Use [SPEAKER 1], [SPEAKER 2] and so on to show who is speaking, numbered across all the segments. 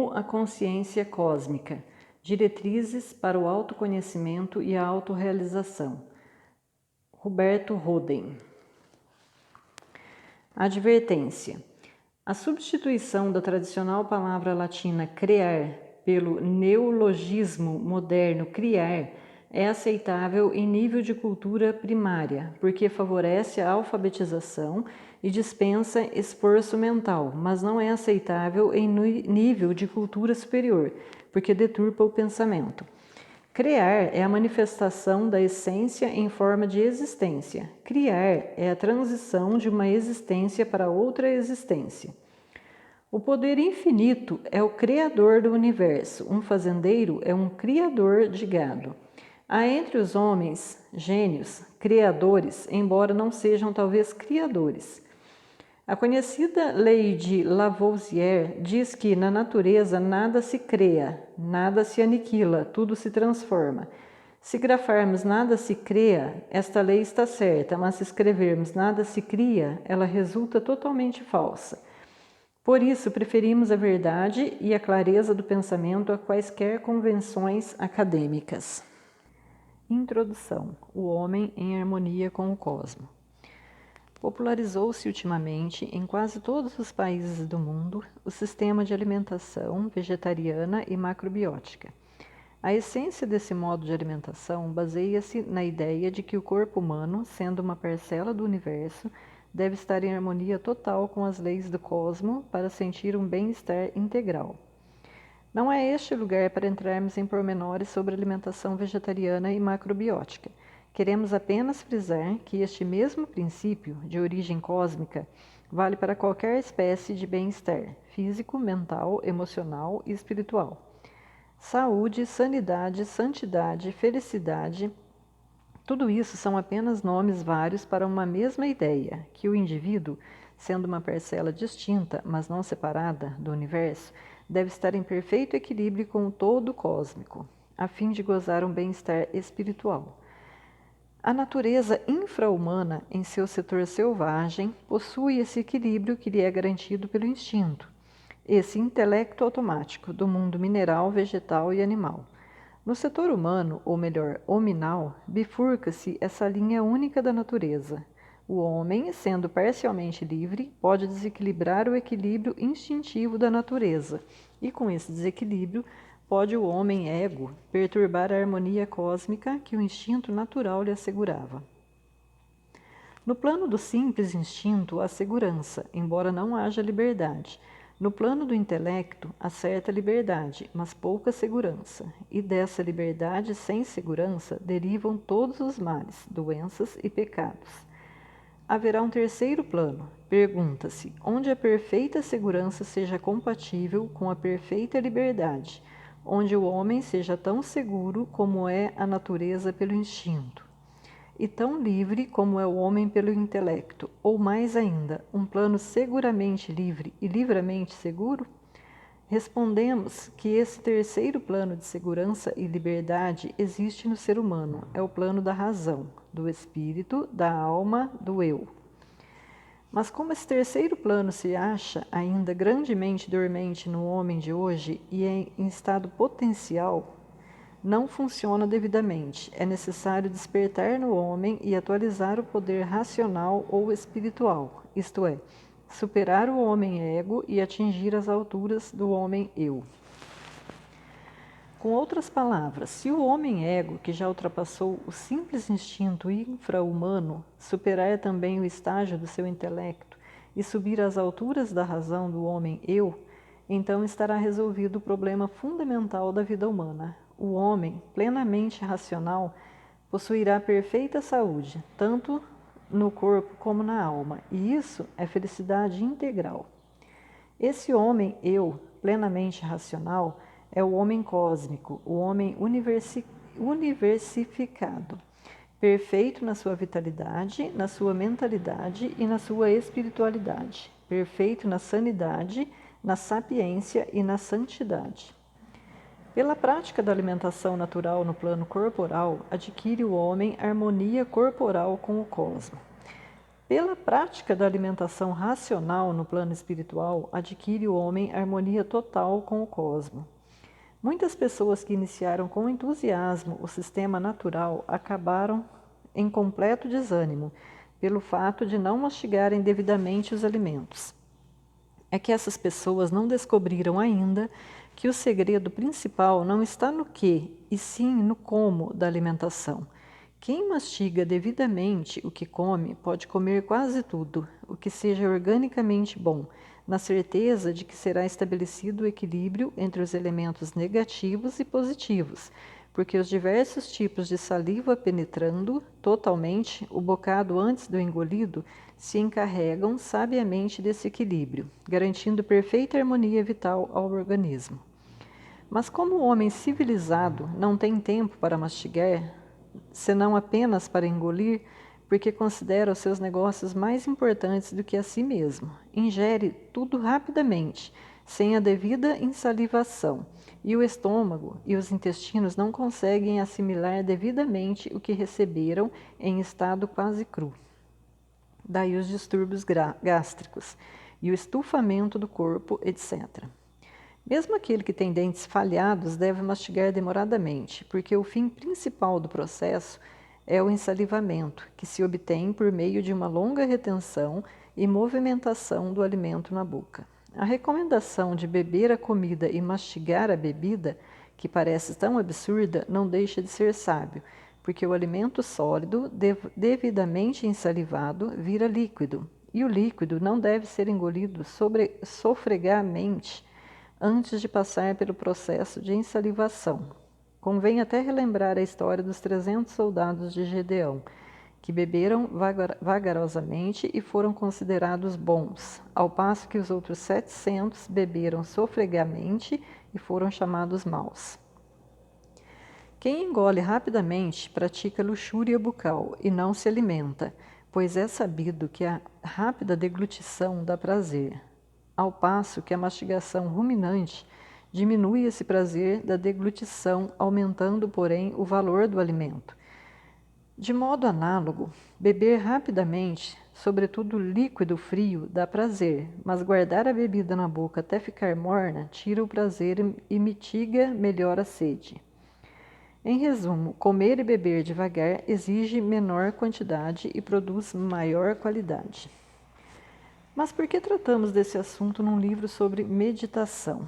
[SPEAKER 1] Rumo à consciência cósmica. Diretrizes para o autoconhecimento e a autorrealização. Roberto Roden. Advertência. A substituição da tradicional palavra latina crear pelo neologismo moderno criar é aceitável em nível de cultura primária, porque favorece a alfabetização e dispensa esforço mental, mas não é aceitável em nível de cultura superior, porque deturpa o pensamento. Criar é a manifestação da essência em forma de existência. Criar é a transição de uma existência para outra existência. O poder infinito é o criador do universo. Um fazendeiro é um criador de gado. Há entre os homens, gênios, criadores, embora não sejam talvez criadores. A conhecida lei de Lavoisier diz que na natureza nada se cria, nada se aniquila, tudo se transforma. Se grafarmos nada se cria, esta lei está certa, mas se escrevermos nada se cria, ela resulta totalmente falsa. Por isso, preferimos a verdade e a clareza do pensamento a quaisquer convenções acadêmicas. Introdução: o homem em harmonia com o cosmos. Popularizou-se ultimamente em quase todos os países do mundo o sistema de alimentação vegetariana e macrobiótica. A essência desse modo de alimentação baseia-se na ideia de que o corpo humano, sendo uma parcela do universo, deve estar em harmonia total com as leis do cosmos para sentir um bem-estar integral. Não é este o lugar para entrarmos em pormenores sobre alimentação vegetariana e macrobiótica. Queremos apenas frisar que este mesmo princípio, de origem cósmica, vale para qualquer espécie de bem-estar físico, mental, emocional e espiritual. Saúde, sanidade, santidade, felicidade, tudo isso são apenas nomes vários para uma mesma ideia, que o indivíduo, sendo uma parcela distinta, mas não separada, do universo, deve estar em perfeito equilíbrio com o todo cósmico, a fim de gozar um bem-estar espiritual. A natureza infra-humana, em seu setor selvagem, possui esse equilíbrio que lhe é garantido pelo instinto, esse intelecto automático do mundo mineral, vegetal e animal. No setor humano, ou melhor, hominal, bifurca-se essa linha única da natureza. O homem, sendo parcialmente livre, pode desequilibrar o equilíbrio instintivo da natureza, e com esse desequilíbrio, pode o homem ego perturbar a harmonia cósmica que o instinto natural lhe assegurava. No plano do simples instinto, há segurança, embora não haja liberdade. No plano do intelecto, há certa liberdade, mas pouca segurança, e dessa liberdade sem segurança derivam todos os males, doenças e pecados. Haverá um terceiro plano. Pergunta-se, onde a perfeita segurança seja compatível com a perfeita liberdade, onde o homem seja tão seguro como é a natureza pelo instinto, e tão livre como é o homem pelo intelecto, ou mais ainda, um plano seguramente livre e livremente seguro? Respondemos que esse terceiro plano de segurança e liberdade existe no ser humano, é o plano da razão, do espírito, da alma, do eu. Mas como esse terceiro plano se acha ainda grandemente dormente no homem de hoje e é em estado potencial, não funciona devidamente. É necessário despertar no homem e atualizar o poder racional ou espiritual, isto é, superar o homem ego e atingir as alturas do homem eu. Com outras palavras, se o homem ego, que já ultrapassou o simples instinto infra-humano, superar também o estágio do seu intelecto e subir às alturas da razão do homem eu, então estará resolvido o problema fundamental da vida humana. O homem, plenamente racional, possuirá perfeita saúde, tanto no corpo como na alma, e isso é felicidade integral. Esse homem eu, plenamente racional, é o homem cósmico, o homem universificado, perfeito na sua vitalidade, na sua mentalidade e na sua espiritualidade, perfeito na sanidade, na sapiência e na santidade. Pela prática da alimentação natural no plano corporal, adquire o homem harmonia corporal com o cosmos. Pela prática da alimentação racional no plano espiritual, adquire o homem harmonia total com o cosmos. Muitas pessoas que iniciaram com entusiasmo o sistema natural acabaram em completo desânimo, pelo fato de não mastigarem devidamente os alimentos. É que essas pessoas não descobriram ainda que o segredo principal não está no que, e sim no como da alimentação. Quem mastiga devidamente o que come pode comer quase tudo, o que seja organicamente bom, na certeza de que será estabelecido o equilíbrio entre os elementos negativos e positivos, porque os diversos tipos de saliva penetrando totalmente o bocado antes do engolido se encarregam sabiamente desse equilíbrio, garantindo perfeita harmonia vital ao organismo. Mas como o homem civilizado não tem tempo para mastigar, senão apenas para engolir, porque considera os seus negócios mais importantes do que a si mesmo, ingere tudo rapidamente, sem a devida insalivação, e o estômago e os intestinos não conseguem assimilar devidamente o que receberam em estado quase cru. Daí os distúrbios gástricos e o estufamento do corpo, etc. Mesmo aquele que tem dentes falhados deve mastigar demoradamente, porque o fim principal do processo é o ensalivamento, que se obtém por meio de uma longa retenção e movimentação do alimento na boca. A recomendação de beber a comida e mastigar a bebida, que parece tão absurda, não deixa de ser sábio, porque o alimento sólido, devidamente ensalivado, vira líquido, e o líquido não deve ser engolido sofregamente antes de passar pelo processo de ensalivação. Convém até relembrar a história dos 300 soldados de Gedeão, que beberam vagarosamente e foram considerados bons, ao passo que os outros 700 beberam sofregamente e foram chamados maus. Quem engole rapidamente pratica luxúria bucal e não se alimenta, pois é sabido que a rápida deglutição dá prazer, ao passo que a mastigação ruminante diminui esse prazer da deglutição, aumentando, porém, o valor do alimento. De modo análogo, beber rapidamente, sobretudo líquido frio, dá prazer, mas guardar a bebida na boca até ficar morna tira o prazer e mitiga melhor a sede. Em resumo, comer e beber devagar exige menor quantidade e produz maior qualidade. Mas por que tratamos desse assunto num livro sobre meditação?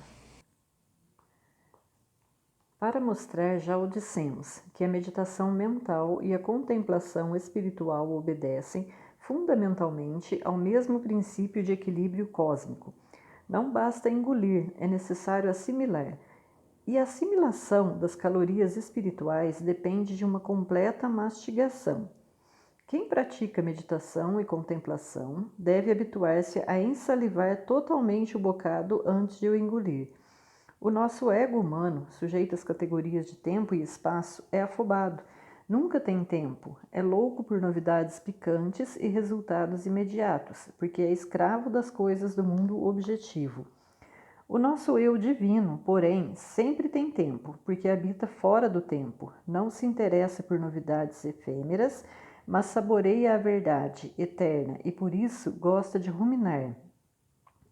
[SPEAKER 1] Para mostrar, já o dissemos, que a meditação mental e a contemplação espiritual obedecem fundamentalmente ao mesmo princípio de equilíbrio cósmico. Não basta engolir, é necessário assimilar. E a assimilação das calorias espirituais depende de uma completa mastigação. Quem pratica meditação e contemplação deve habituar-se a ensalivar totalmente o bocado antes de o engolir. O nosso ego humano, sujeito às categorias de tempo e espaço, é afobado, nunca tem tempo, é louco por novidades picantes e resultados imediatos, porque é escravo das coisas do mundo objetivo. O nosso eu divino, porém, sempre tem tempo, porque habita fora do tempo, não se interessa por novidades efêmeras, mas saboreia a verdade eterna e por isso gosta de ruminar.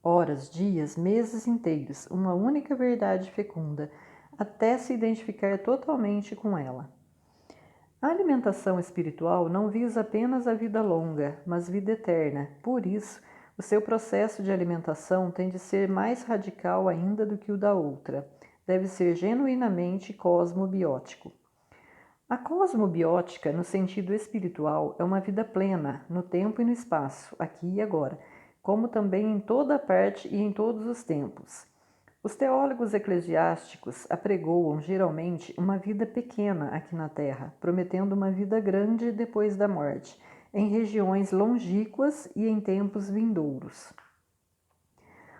[SPEAKER 1] Horas, dias, meses inteiros, uma única verdade fecunda, até se identificar totalmente com ela. A alimentação espiritual não visa apenas a vida longa, mas vida eterna. Por isso, o seu processo de alimentação tem de ser mais radical ainda do que o da outra. Deve ser genuinamente cosmobiótico. A cosmobiótica, no sentido espiritual, é uma vida plena, no tempo e no espaço, aqui e agora, como também em toda parte e em todos os tempos. Os teólogos eclesiásticos apregoam, geralmente, uma vida pequena aqui na Terra, prometendo uma vida grande depois da morte, em regiões longínquas e em tempos vindouros.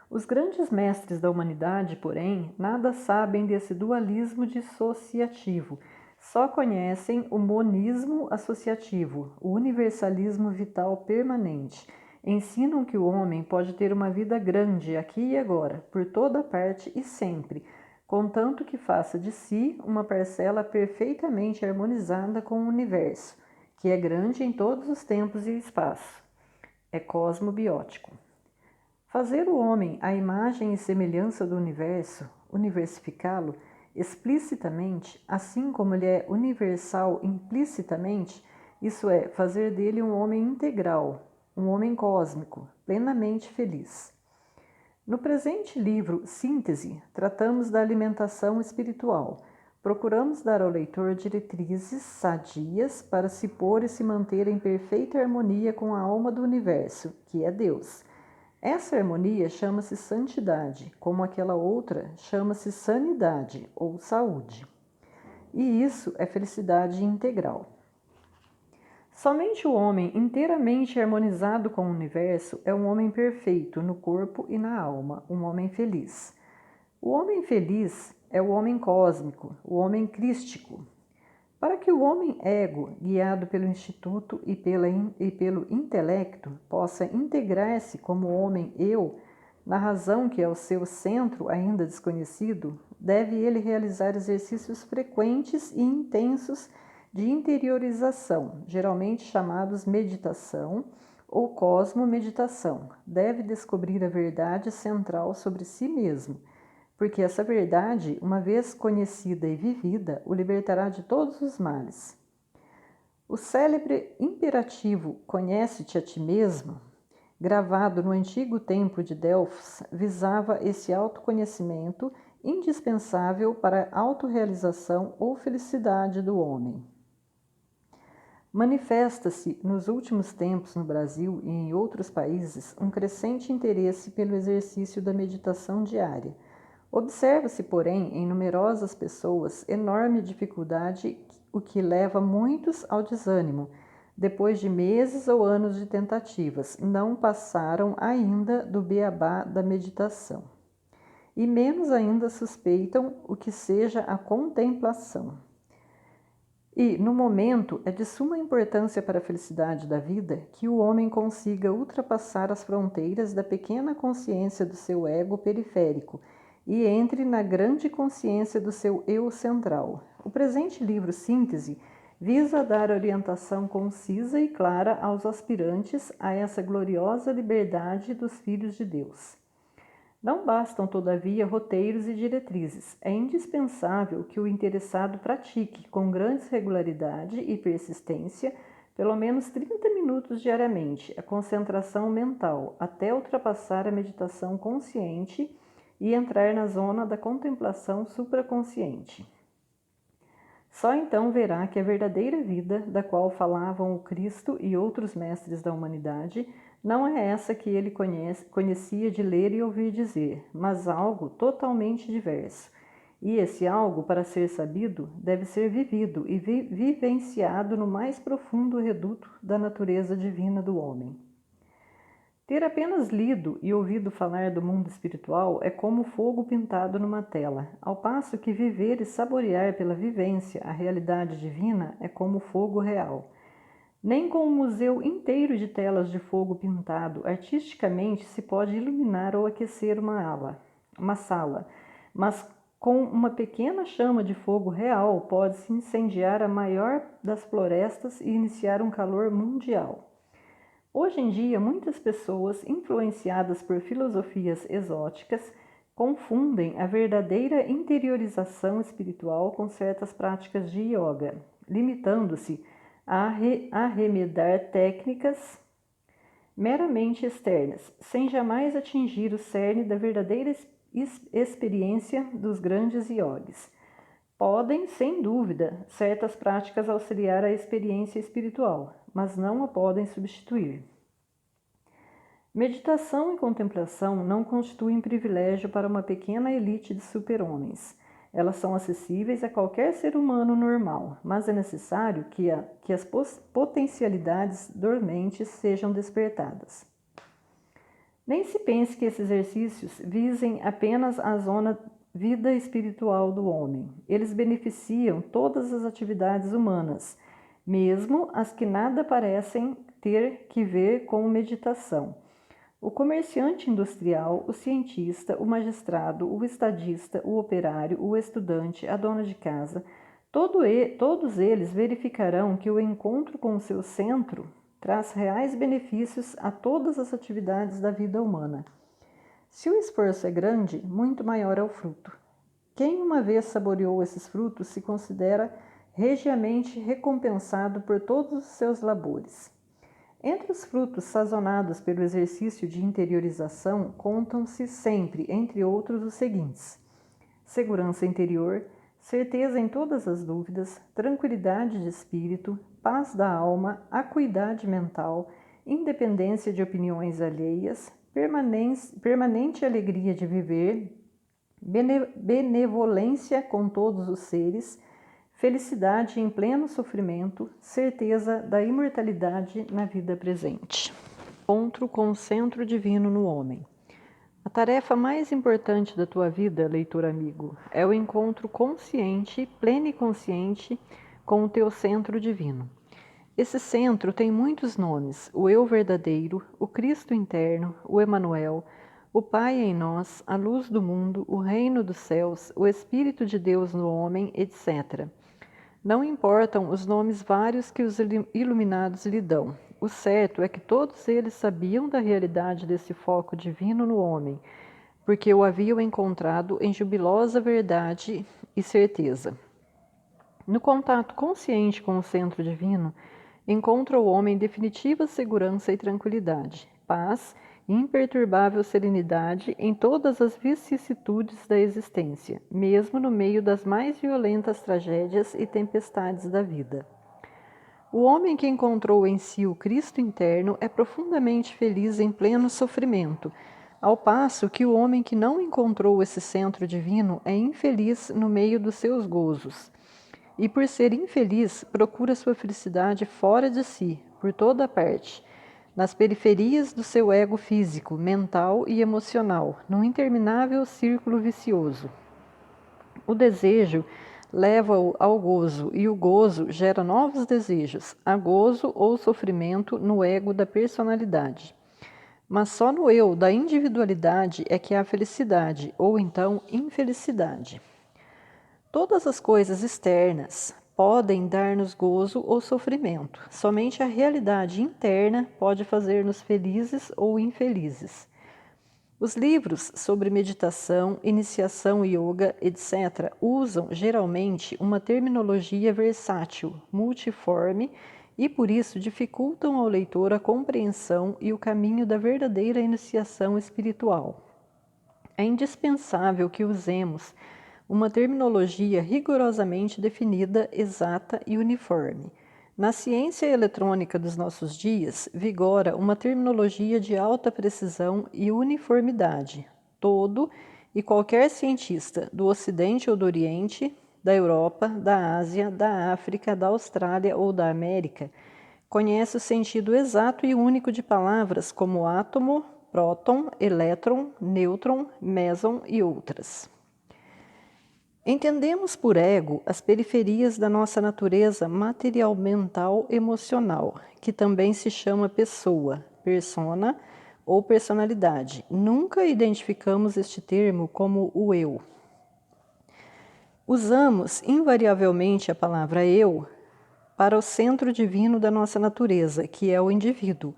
[SPEAKER 1] Os grandes mestres da humanidade, porém, nada sabem desse dualismo dissociativo, só conhecem o monismo associativo, o universalismo vital permanente. Ensinam que o homem pode ter uma vida grande aqui e agora, por toda parte e sempre, contanto que faça de si uma parcela perfeitamente harmonizada com o universo, que é grande em todos os tempos e espaço. é cosmobiótico. Fazer o homem à imagem e semelhança do universo, universificá-lo explicitamente, assim como ele é universal implicitamente, isso é, fazer dele um homem integral, um homem cósmico, plenamente feliz. No presente livro, Síntese, tratamos da alimentação espiritual. Procuramos dar ao leitor diretrizes sadias para se pôr e se manter em perfeita harmonia com a alma do universo, que é Deus. Essa harmonia chama-se santidade, como aquela outra chama-se sanidade ou saúde. E isso é felicidade integral. Somente o homem inteiramente harmonizado com o universo é um homem perfeito no corpo e na alma, um homem feliz. O homem feliz é o homem cósmico, o homem crístico. Para que o homem ego, guiado pelo instituto e pelo intelecto, possa integrar-se como homem eu, na razão que é o seu centro ainda desconhecido, deve ele realizar exercícios frequentes e intensos de interiorização, geralmente chamados meditação ou cosmomeditação. Deve descobrir a verdade central sobre si mesmo, porque essa verdade, uma vez conhecida e vivida, o libertará de todos os males. O célebre imperativo "conhece-te a ti mesmo", gravado no antigo templo de Delfos, visava esse autoconhecimento indispensável para a autorrealização ou felicidade do homem. Manifesta-se nos últimos tempos no Brasil e em outros países um crescente interesse pelo exercício da meditação diária. Observa-se, porém, em numerosas pessoas enorme dificuldade, o que leva muitos ao desânimo. Depois de meses ou anos de tentativas, não passaram ainda do beabá da meditação. E menos ainda suspeitam o que seja a contemplação. E, no momento, é de suma importância para a felicidade da vida que o homem consiga ultrapassar as fronteiras da pequena consciência do seu ego periférico e entre na grande consciência do seu eu central. O presente livro Síntese visa dar orientação concisa e clara aos aspirantes a essa gloriosa liberdade dos filhos de Deus. Não bastam, todavia, roteiros e diretrizes. É indispensável que o interessado pratique com grande regularidade e persistência, pelo menos 30 minutos diariamente, a concentração mental, até ultrapassar a meditação consciente e entrar na zona da contemplação supraconsciente. Só então verá que a verdadeira vida, da qual falavam o Cristo e outros mestres da humanidade, não é essa que ele conhecia de ler e ouvir dizer, mas algo totalmente diverso. E esse algo, para ser sabido, deve ser vivido e vivenciado no mais profundo reduto da natureza divina do homem. Ter apenas lido e ouvido falar do mundo espiritual é como fogo pintado numa tela, ao passo que viver e saborear pela vivência a realidade divina é como fogo real. Nem com um museu inteiro de telas de fogo pintado artisticamente se pode iluminar ou aquecer uma sala, mas com uma pequena chama de fogo real pode-se incendiar a maior das florestas e iniciar um calor mundial. Hoje em dia, muitas pessoas, influenciadas por filosofias exóticas, confundem a verdadeira interiorização espiritual com certas práticas de yoga, limitando-se a arremedar técnicas meramente externas, sem jamais atingir o cerne da verdadeira experiência dos grandes yogis. Podem, sem dúvida, certas práticas auxiliar a experiência espiritual, mas não a podem substituir. Meditação e contemplação não constituem privilégio para uma pequena elite de super-homens. Elas são acessíveis a qualquer ser humano normal, mas é necessário que as potencialidades dormentes sejam despertadas. Nem se pense que esses exercícios visem apenas a zona vida espiritual do homem. Eles beneficiam todas as atividades humanas, mesmo as que nada parecem ter que ver com meditação. O comerciante industrial, o cientista, o magistrado, o estadista, o operário, o estudante, a dona de casa, todos eles verificarão que o encontro com o seu centro traz reais benefícios a todas as atividades da vida humana. Se o esforço é grande, muito maior é o fruto. Quem uma vez saboreou esses frutos se considera regiamente recompensado por todos os seus labores. Entre os frutos sazonados pelo exercício de interiorização, contam-se sempre, entre outros, os seguintes: segurança interior, certeza em todas as dúvidas, tranquilidade de espírito, paz da alma, acuidade mental, independência de opiniões alheias, permanente alegria de viver, benevolência com todos os seres, felicidade em pleno sofrimento, certeza da imortalidade na vida presente. Encontro com o centro divino no homem. A tarefa mais importante da tua vida, leitor amigo, é o encontro consciente, pleneconsciente com o teu centro divino. Esse centro tem muitos nomes: o eu verdadeiro, o Cristo interno, o Emanuel, o Pai em nós, a luz do mundo, o reino dos céus, o Espírito de Deus no homem, etc. Não importam os nomes vários que os iluminados lhe dão. O certo é que todos eles sabiam da realidade desse foco divino no homem, porque o haviam encontrado em jubilosa verdade e certeza. No contato consciente com o centro divino, encontra o homem definitiva segurança e tranquilidade, paz e imperturbável serenidade em todas as vicissitudes da existência, mesmo no meio das mais violentas tragédias e tempestades da vida. O homem que encontrou em si o Cristo interno é profundamente feliz em pleno sofrimento, ao passo que o homem que não encontrou esse centro divino é infeliz no meio dos seus gozos. E por ser infeliz, procura sua felicidade fora de si, por toda parte, nas periferias do seu ego físico, mental e emocional, num interminável círculo vicioso. O desejo leva-o ao gozo, e o gozo gera novos desejos, a gozo ou sofrimento no ego da personalidade. Mas só no eu da individualidade é que há felicidade, ou então infelicidade. Todas as coisas externas podem dar-nos gozo ou sofrimento. Somente a realidade interna pode fazer-nos felizes ou infelizes. Os livros sobre meditação, iniciação yoga, etc., usam geralmente uma terminologia versátil, multiforme e por isso dificultam ao leitor a compreensão e o caminho da verdadeira iniciação espiritual. É indispensável que usemos uma terminologia rigorosamente definida, exata e uniforme. Na ciência eletrônica dos nossos dias, vigora uma terminologia de alta precisão e uniformidade. Todo e qualquer cientista, do Ocidente ou do Oriente, da Europa, da Ásia, da África, da Austrália ou da América, conhece o sentido exato e único de palavras como átomo, próton, elétron, nêutron, meson e outras. Entendemos por ego as periferias da nossa natureza material, mental, emocional, que também se chama pessoa, persona ou personalidade. Nunca identificamos este termo como o eu. Usamos invariavelmente a palavra eu para o centro divino da nossa natureza, que é o indivíduo.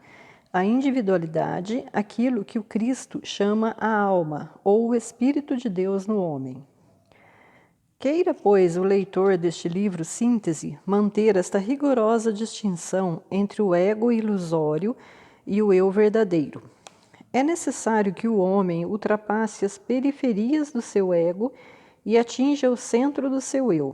[SPEAKER 1] A individualidade, aquilo que o Cristo chama a alma, ou o Espírito de Deus no homem. Queira, pois, o leitor deste livro Síntese manter esta rigorosa distinção entre o ego ilusório e o eu verdadeiro. É necessário que o homem ultrapasse as periferias do seu ego e atinja o centro do seu eu.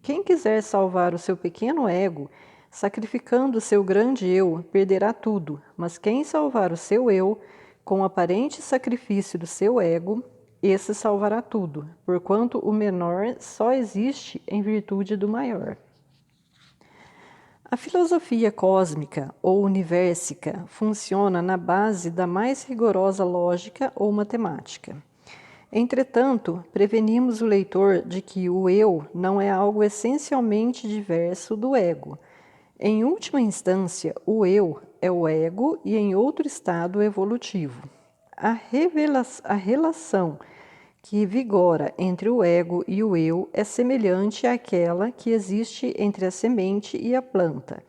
[SPEAKER 1] Quem quiser salvar o seu pequeno ego, sacrificando o seu grande eu, perderá tudo, mas quem salvar o seu eu, com o aparente sacrifício do seu ego, esse salvará tudo, porquanto o menor só existe em virtude do maior. A filosofia cósmica ou universica funciona na base da mais rigorosa lógica ou matemática. Entretanto, prevenimos o leitor de que o eu não é algo essencialmente diverso do ego. Em última instância, o eu é o ego e em outro estado evolutivo. A relação que vigora entre o ego e o eu é semelhante àquela que existe entre a semente e a planta.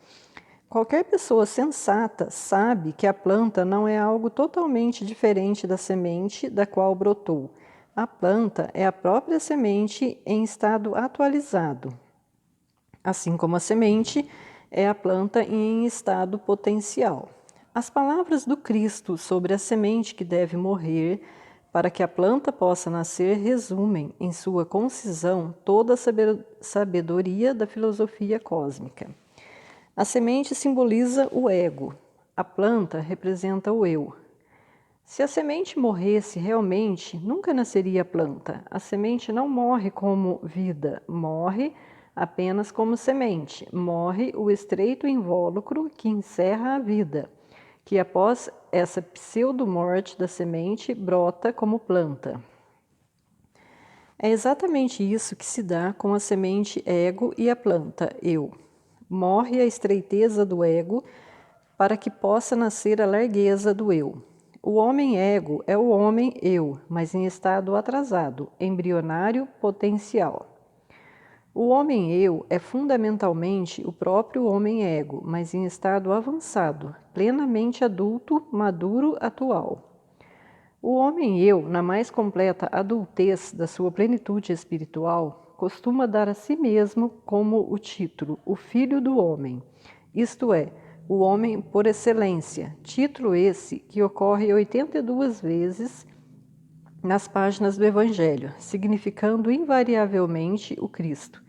[SPEAKER 1] Qualquer pessoa sensata sabe que a planta não é algo totalmente diferente da semente da qual brotou. A planta é a própria semente em estado atualizado, assim como a semente é a planta em estado potencial. As palavras do Cristo sobre a semente que deve morrer para que a planta possa nascer resumem, em sua concisão, toda a sabedoria da filosofia cósmica. A semente simboliza o ego, a planta representa o eu. Se a semente morresse realmente, nunca nasceria a planta. A semente não morre como vida, morre apenas como semente. Morre o estreito invólucro que encerra a vida, que após essa pseudo-morte da semente brota como planta. É exatamente isso que se dá com a semente ego e a planta eu. Morre a estreiteza do ego para que possa nascer a largueza do eu. O homem ego é o homem eu, mas em estado atrasado, embrionário potencial. O homem eu é fundamentalmente o próprio homem ego, mas em estado avançado, plenamente adulto, maduro, atual. O homem eu, na mais completa adultez da sua plenitude espiritual, costuma dar a si mesmo como o título, o Filho do Homem, isto é, o homem por excelência, título esse que ocorre 82 vezes nas páginas do Evangelho, significando invariavelmente o Cristo.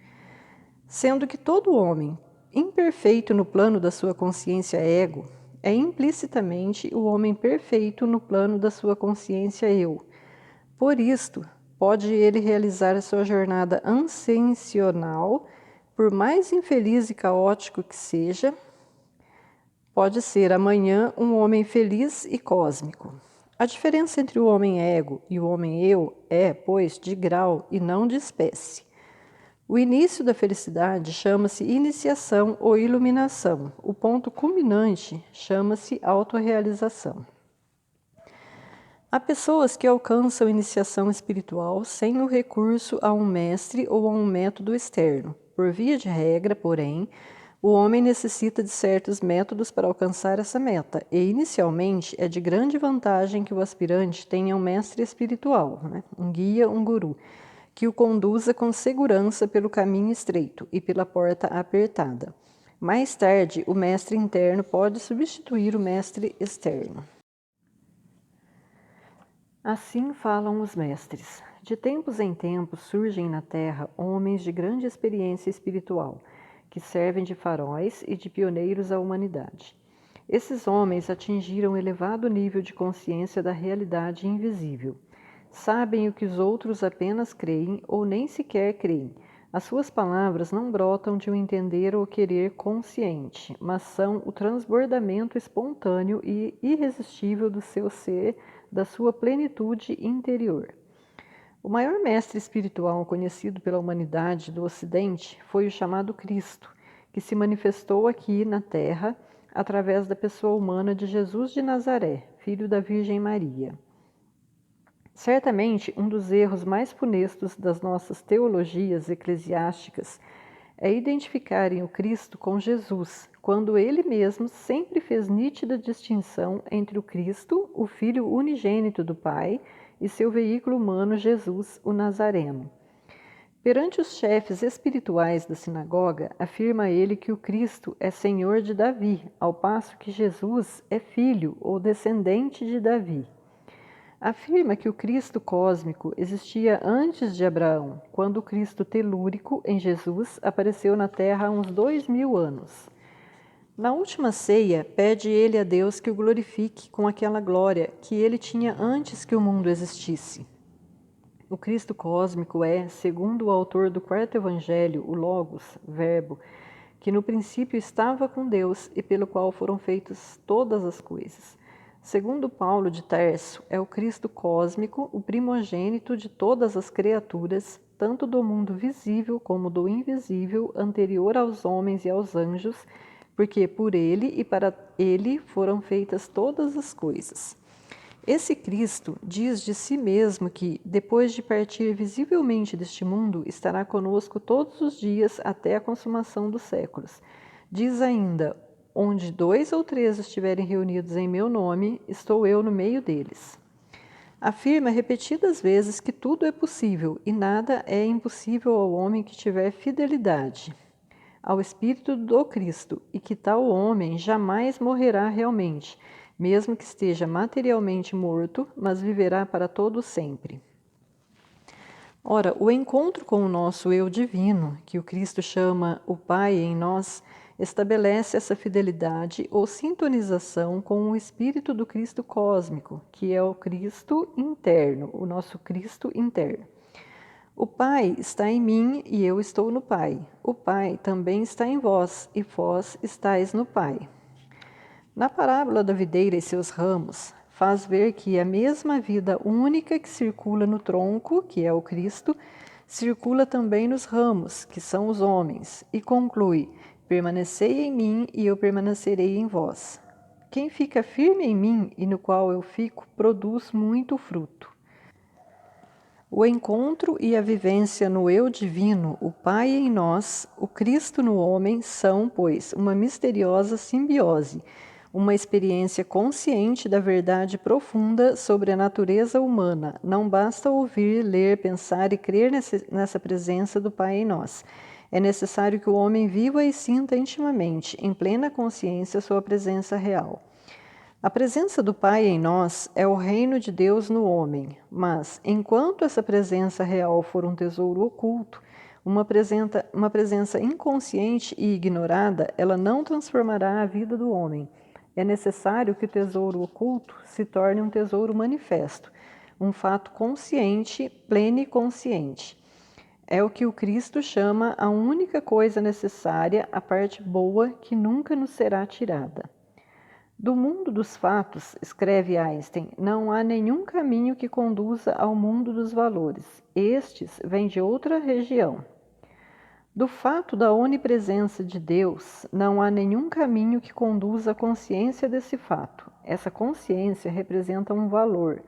[SPEAKER 1] Sendo que todo homem, imperfeito no plano da sua consciência ego, é implicitamente o homem perfeito no plano da sua consciência eu. Por isto, pode ele realizar a sua jornada ascensional, por mais infeliz e caótico que seja, pode ser amanhã um homem feliz e cósmico. A diferença entre o homem ego e o homem eu é, pois, de grau e não de espécie. O início da felicidade chama-se iniciação ou iluminação. O ponto culminante chama-se autorrealização. Há pessoas que alcançam iniciação espiritual sem o recurso a um mestre ou a um método externo. Por via de regra, porém, o homem necessita de certos métodos para alcançar essa meta, e inicialmente é de grande vantagem que o aspirante tenha um mestre espiritual, um guia, um guru, que o conduza com segurança pelo caminho estreito e pela porta apertada. Mais tarde, o mestre interno pode substituir o mestre externo. Assim falam os mestres. De tempos em tempos surgem na Terra homens de grande experiência espiritual, que servem de faróis e de pioneiros à humanidade. Esses homens atingiram elevado nível de consciência da realidade invisível. Sabem o que os outros apenas creem ou nem sequer creem. As suas palavras não brotam de um entender ou querer consciente, mas são o transbordamento espontâneo e irresistível do seu ser, da sua plenitude interior. O maior mestre espiritual conhecido pela humanidade do Ocidente foi o chamado Cristo, que se manifestou aqui na Terra através da pessoa humana de Jesus de Nazaré, filho da Virgem Maria. Certamente, um dos erros mais funestos das nossas teologias eclesiásticas é identificarem o Cristo com Jesus, quando ele mesmo sempre fez nítida distinção entre o Cristo, o Filho unigênito do Pai, e seu veículo humano Jesus, o Nazareno. Perante os chefes espirituais da sinagoga, afirma ele que o Cristo é Senhor de Davi, ao passo que Jesus é filho ou descendente de Davi. Afirma que o Cristo cósmico existia antes de Abraão, quando o Cristo telúrico, em Jesus, apareceu na Terra há uns 2000 anos. Na última ceia, pede ele a Deus que o glorifique com aquela glória que ele tinha antes que o mundo existisse. O Cristo cósmico é, segundo o autor do quarto evangelho, o Logos, Verbo, que no princípio estava com Deus e pelo qual foram feitas todas as coisas. Segundo Paulo de Tarso, é o Cristo cósmico, o primogênito de todas as criaturas, tanto do mundo visível como do invisível, anterior aos homens e aos anjos, porque por ele e para ele foram feitas todas as coisas. Esse Cristo diz de si mesmo que, depois de partir visivelmente deste mundo, estará conosco todos os dias até a consumação dos séculos. Diz ainda: onde 2 ou 3 estiverem reunidos em meu nome, estou eu no meio deles. Afirma repetidas vezes que tudo é possível e nada é impossível ao homem que tiver fidelidade ao Espírito do Cristo, e que tal homem jamais morrerá realmente, mesmo que esteja materialmente morto, mas viverá para todo sempre. Ora, o encontro com o nosso eu divino, que o Cristo chama o Pai em nós, estabelece essa fidelidade ou sintonização com o Espírito do Cristo cósmico, que é o Cristo interno, o nosso Cristo interno. O Pai está em mim e eu estou no Pai. O Pai também está em vós e vós estáis no Pai. Na parábola da videira e seus ramos, faz ver que a mesma vida única que circula no tronco, que é o Cristo, circula também nos ramos, que são os homens, e conclui: permanecei em mim e eu permanecerei em vós. Quem fica firme em mim e no qual eu fico, produz muito fruto. O encontro e a vivência no eu divino, o Pai em nós, o Cristo no homem, são, pois, uma misteriosa simbiose, uma experiência consciente da verdade profunda sobre a natureza humana. Não basta ouvir, ler, pensar e crer nessa presença do Pai em nós. É necessário que o homem viva e sinta intimamente, em plena consciência, sua presença real. A presença do Pai em nós é o reino de Deus no homem, mas, enquanto essa presença real for um tesouro oculto, uma presença inconsciente e ignorada, ela não transformará a vida do homem. É necessário que o tesouro oculto se torne um tesouro manifesto, um fato consciente, pleneconsciente. É o que o Cristo chama a única coisa necessária, a parte boa que nunca nos será tirada. Do mundo dos fatos, escreve Einstein, não há nenhum caminho que conduza ao mundo dos valores. Estes vêm de outra região. Do fato da onipresença de Deus, não há nenhum caminho que conduza à consciência desse fato. Essa consciência representa um valor,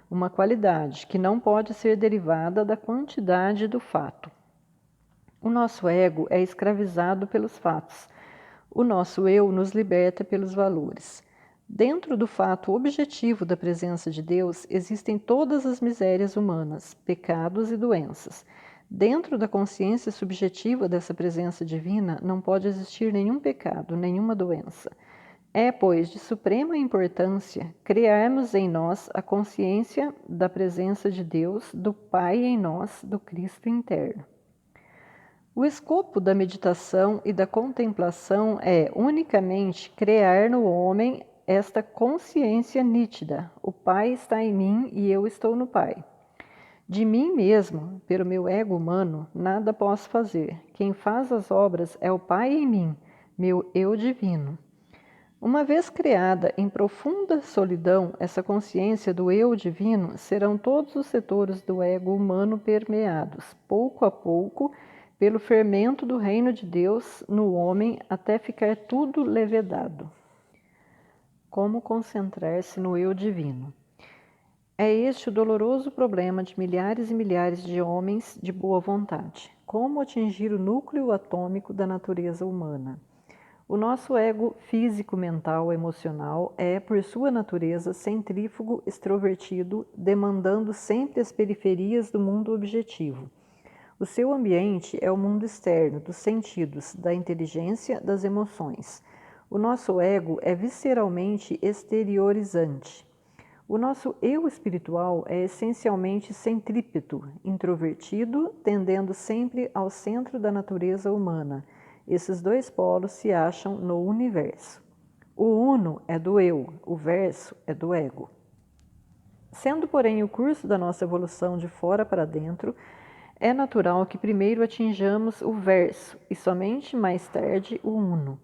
[SPEAKER 1] uma qualidade que não pode ser derivada da quantidade do fato. O nosso ego é escravizado pelos fatos. O nosso eu nos liberta pelos valores. Dentro do fato objetivo da presença de Deus existem todas as misérias humanas, pecados e doenças. Dentro da consciência subjetiva dessa presença divina não pode existir nenhum pecado, nenhuma doença. É, pois, de suprema importância criarmos em nós a consciência da presença de Deus, do Pai em nós, do Cristo interno. O escopo da meditação e da contemplação é unicamente criar no homem esta consciência nítida: o Pai está em mim e eu estou no Pai. De mim mesmo, pelo meu ego humano, nada posso fazer. Quem faz as obras é o Pai em mim, meu eu divino. Uma vez criada em profunda solidão, essa consciência do eu divino, serão todos os setores do ego humano permeados, pouco a pouco, pelo fermento do reino de Deus no homem, até ficar tudo levedado. Como concentrar-se no eu divino? É este o doloroso problema de milhares e milhares de homens de boa vontade. Como atingir o núcleo atômico da natureza humana? O nosso ego físico, mental, emocional é, por sua natureza, centrífugo, extrovertido, demandando sempre as periferias do mundo objetivo. O seu ambiente é o mundo externo, dos sentidos, da inteligência, das emoções. O nosso ego é visceralmente exteriorizante. O nosso eu espiritual é essencialmente centrípeto, introvertido, tendendo sempre ao centro da natureza humana. Esses dois polos se acham no universo. O uno é do eu, o verso é do ego. Sendo, porém, o curso da nossa evolução de fora para dentro, é natural que primeiro atinjamos o verso e somente mais tarde o uno.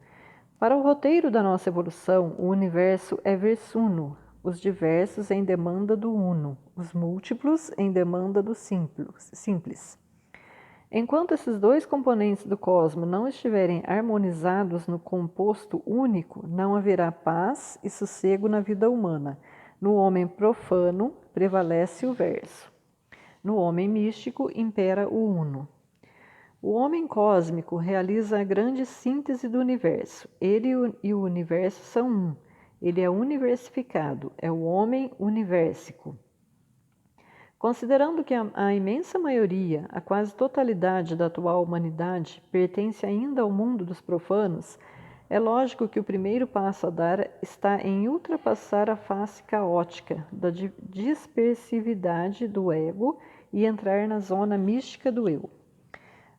[SPEAKER 1] Para o roteiro da nossa evolução, o universo é versuno, os diversos em demanda do uno, os múltiplos em demanda do simples. Enquanto esses dois componentes do cosmos não estiverem harmonizados no composto único, não haverá paz e sossego na vida humana. No homem profano prevalece o verso. No homem místico impera o uno. O homem cósmico realiza a grande síntese do universo. Ele e o universo são um. Ele é universificado, é o homem universico. Considerando que a imensa maioria, a quase totalidade da atual humanidade, pertence ainda ao mundo dos profanos, é lógico que o primeiro passo a dar está em ultrapassar a face caótica da dispersividade do ego e entrar na zona mística do eu.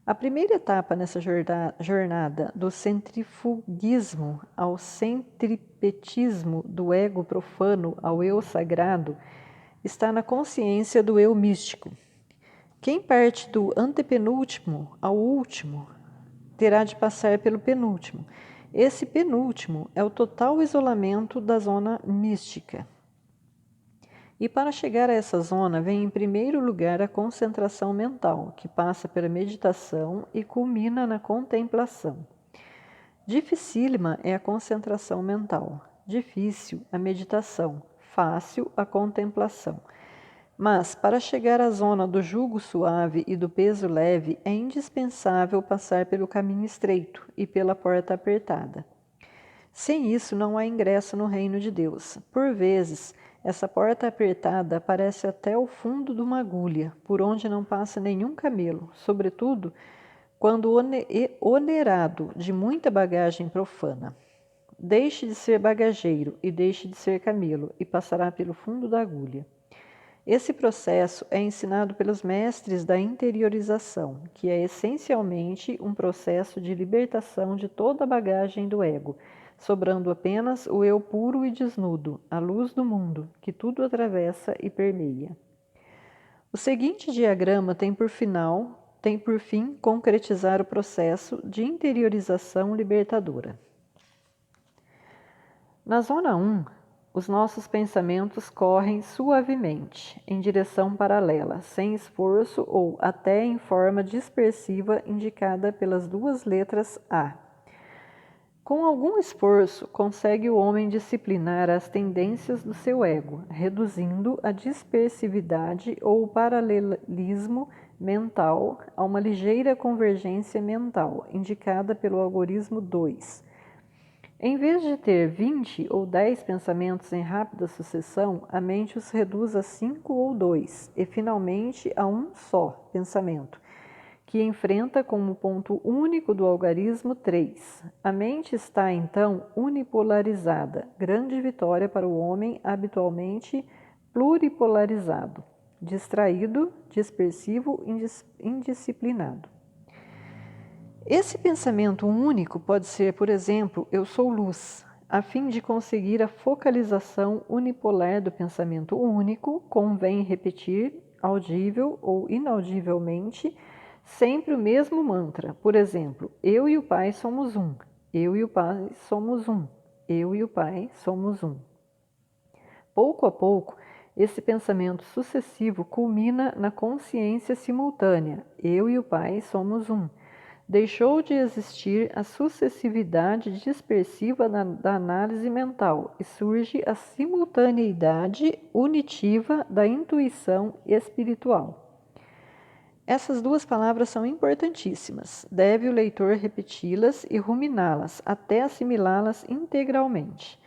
[SPEAKER 1] A primeira etapa nessa jornada do centrifugismo ao centripetismo do ego profano ao eu sagrado está na consciência do eu místico. Quem parte do antepenúltimo ao último terá de passar pelo penúltimo. Esse penúltimo é o total isolamento da zona mística. E para chegar a essa zona vem em primeiro lugar a concentração mental, que passa pela meditação e culmina na contemplação. Dificílima é a concentração mental, difícil a meditação, fácil a contemplação. Mas, para chegar à zona do jugo suave e do peso leve, é indispensável passar pelo caminho estreito e pela porta apertada. Sem isso, não há ingresso no reino de Deus. Por vezes, essa porta apertada parece até o fundo de uma agulha, por onde não passa nenhum camelo, sobretudo quando onerado de muita bagagem profana. Deixe de ser bagageiro e deixe de ser camelo, e passará pelo fundo da agulha. Esse processo é ensinado pelos mestres da interiorização, que é essencialmente um processo de libertação de toda a bagagem do ego, sobrando apenas o eu puro e desnudo, a luz do mundo, que tudo atravessa e permeia. O seguinte diagrama tem por fim concretizar o processo de interiorização libertadora. Na zona 1, os nossos pensamentos correm suavemente, em direção paralela, sem esforço ou até em forma dispersiva indicada pelas duas letras A. Com algum esforço, consegue o homem disciplinar as tendências do seu ego, reduzindo a dispersividade ou o paralelismo mental a uma ligeira convergência mental, indicada pelo algoritmo 2. Em vez de ter 20 ou 10 pensamentos em rápida sucessão, a mente os reduz a 5 ou 2 e finalmente a um só pensamento, que enfrenta como ponto único do algarismo 3. A mente está então unipolarizada, grande vitória para o homem habitualmente pluripolarizado, distraído, dispersivo, indisciplinado. Esse pensamento único pode ser, por exemplo, eu sou luz, a fim de conseguir a focalização unipolar do pensamento único, convém repetir, audível ou inaudivelmente, sempre o mesmo mantra. Por exemplo, eu e o Pai somos um, eu e o Pai somos um, eu e o Pai somos um. Pouco a pouco, esse pensamento sucessivo culmina na consciência simultânea, eu e o Pai somos um. Deixou de existir a sucessividade dispersiva da análise mental e surge a simultaneidade unitiva da intuição espiritual. Essas duas palavras são importantíssimas. Deve o leitor repeti-las e ruminá-las até assimilá-las integralmente.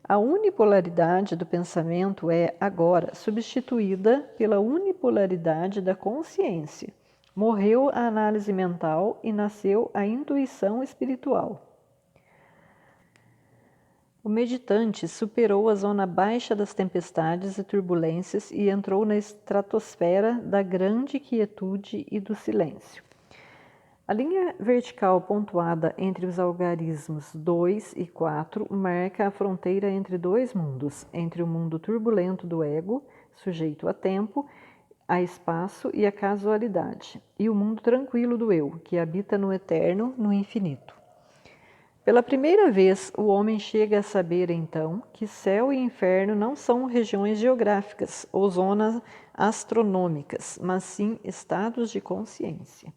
[SPEAKER 1] A unipolaridade do pensamento é, agora, substituída pela unipolaridade da consciência. Morreu a análise mental e nasceu a intuição espiritual. O meditante superou a zona baixa das tempestades e turbulências e entrou na estratosfera da grande quietude e do silêncio. A linha vertical pontuada entre os algarismos 2 e 4 marca a fronteira entre dois mundos, entre o mundo turbulento do ego, sujeito a tempo, a espaço e a casualidade, e o mundo tranquilo do eu, que habita no eterno, no infinito. Pela primeira vez, o homem chega a saber, então, que céu e inferno não são regiões geográficas ou zonas astronômicas, mas sim estados de consciência.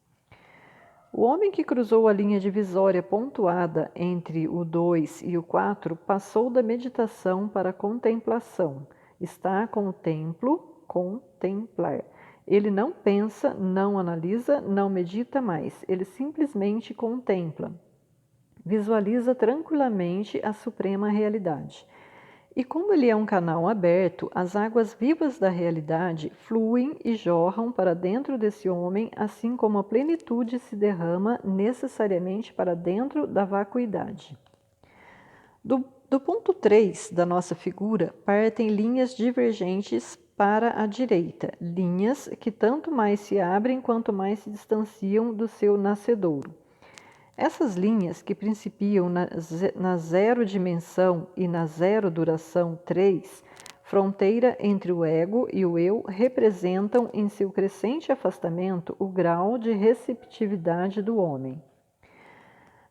[SPEAKER 1] O homem que cruzou a linha divisória pontuada entre o 2 e o 4 passou da meditação para a contemplação, está com o templo, contemplar, Ele não pensa, não analisa, não medita mais, ele simplesmente contempla. Visualiza tranquilamente a suprema realidade. E como ele é um canal aberto, as águas vivas da realidade fluem e jorram para dentro desse homem, assim como a plenitude se derrama necessariamente para dentro da vacuidade. Do ponto 3 da nossa figura, partem linhas divergentes para a direita, linhas que tanto mais se abrem quanto mais se distanciam do seu nascedouro. Essas linhas, que principiam na zero dimensão e na zero duração 3, fronteira entre o ego e o eu, representam em seu crescente afastamento o grau de receptividade do homem.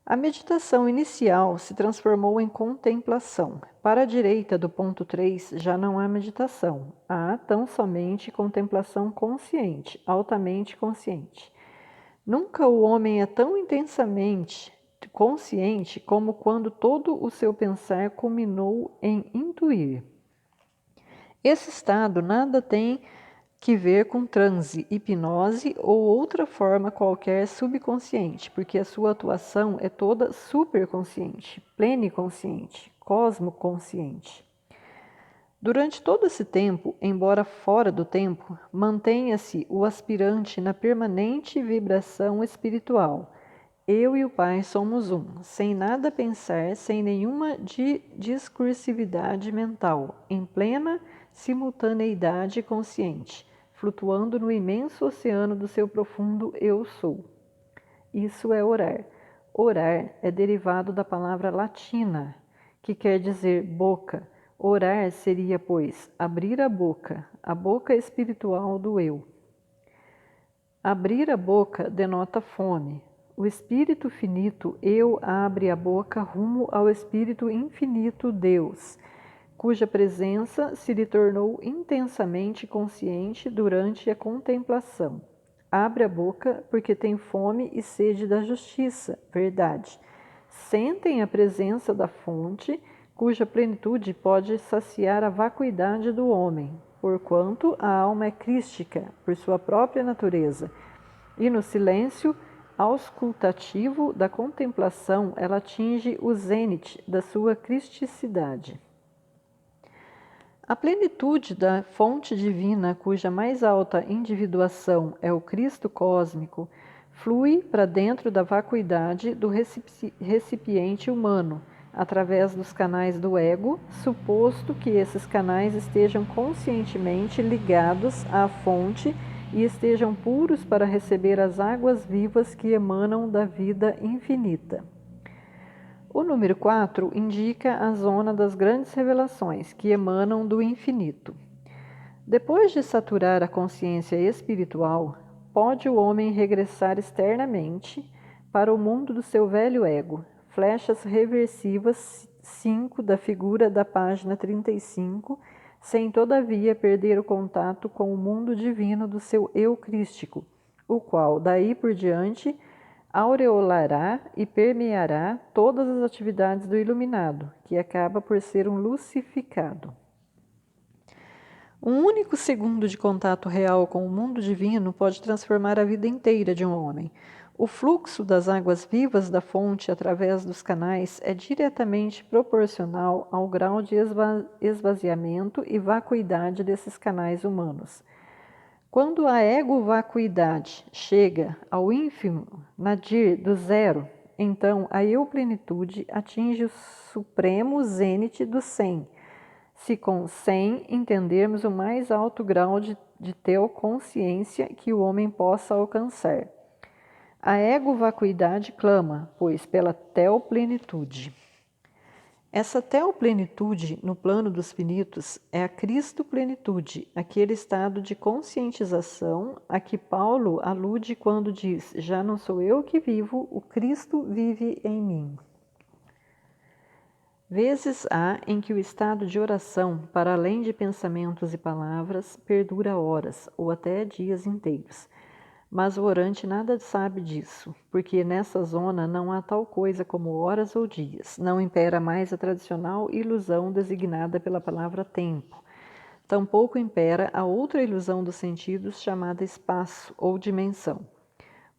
[SPEAKER 1] A meditação inicial se transformou em contemplação. Para a direita do ponto 3 já não há meditação, há tão somente contemplação consciente, altamente consciente. Nunca o homem é tão intensamente consciente como quando todo o seu pensar culminou em intuir. Esse estado nada tem que ver com transe, hipnose ou outra forma qualquer subconsciente, porque a sua atuação é toda superconsciente, pleneconsciente, cosmoconsciente. Durante todo esse tempo, embora fora do tempo, mantenha-se o aspirante na permanente vibração espiritual. Eu e o Pai somos um, sem nada pensar, sem nenhuma discursividade mental, em plena simultaneidade consciente, flutuando no imenso oceano do seu profundo Eu Sou. Isso é orar. Orar é derivado da palavra latina, que quer dizer boca. Orar seria, pois, abrir a boca espiritual do eu. Abrir a boca denota fome. O espírito finito, eu, abre a boca rumo ao espírito infinito, Deus, cuja presença se lhe tornou intensamente consciente durante a contemplação. Abre a boca porque tem fome e sede da justiça, verdade. Sentem a presença da fonte, cuja plenitude pode saciar a vacuidade do homem, porquanto a alma é crística por sua própria natureza, e no silêncio auscultativo da contemplação ela atinge o zênite da sua cristicidade. A plenitude da fonte divina, cuja mais alta individuação é o Cristo cósmico, flui para dentro da vacuidade do recipiente humano, através dos canais do ego, suposto que esses canais estejam conscientemente ligados à fonte e estejam puros para receber as águas vivas que emanam da vida infinita. O número 4 indica a zona das grandes revelações que emanam do infinito. Depois de saturar a consciência espiritual, pode o homem regressar externamente para o mundo do seu velho ego. Flechas reversivas 5 da figura da página 35, sem todavia perder o contato com o mundo divino do seu eu crístico, o qual, daí por diante, aureolará e permeará todas as atividades do iluminado, que acaba por ser um lucificado. Um único segundo de contato real com o mundo divino pode transformar a vida inteira de um homem. O fluxo das águas vivas da fonte através dos canais é diretamente proporcional ao grau de esvaziamento e vacuidade desses canais humanos. Quando a ego-vacuidade chega ao ínfimo nadir do zero, então a eu-plenitude atinge o supremo zênite do 100, se com 100 entendermos o mais alto grau de teoconsciência que o homem possa alcançar. A ego-vacuidade clama, pois, pela teoplenitude. Essa teoplenitude, no plano dos finitos, é a Cristo-plenitude, aquele estado de conscientização a que Paulo alude quando diz: já não sou eu que vivo, o Cristo vive em mim. Vezes há em que o estado de oração, para além de pensamentos e palavras, perdura horas ou até dias inteiros. Mas o orante nada sabe disso, porque nessa zona não há tal coisa como horas ou dias, não impera mais a tradicional ilusão designada pela palavra tempo. tampouco impera a outra ilusão dos sentidos chamada espaço ou dimensão.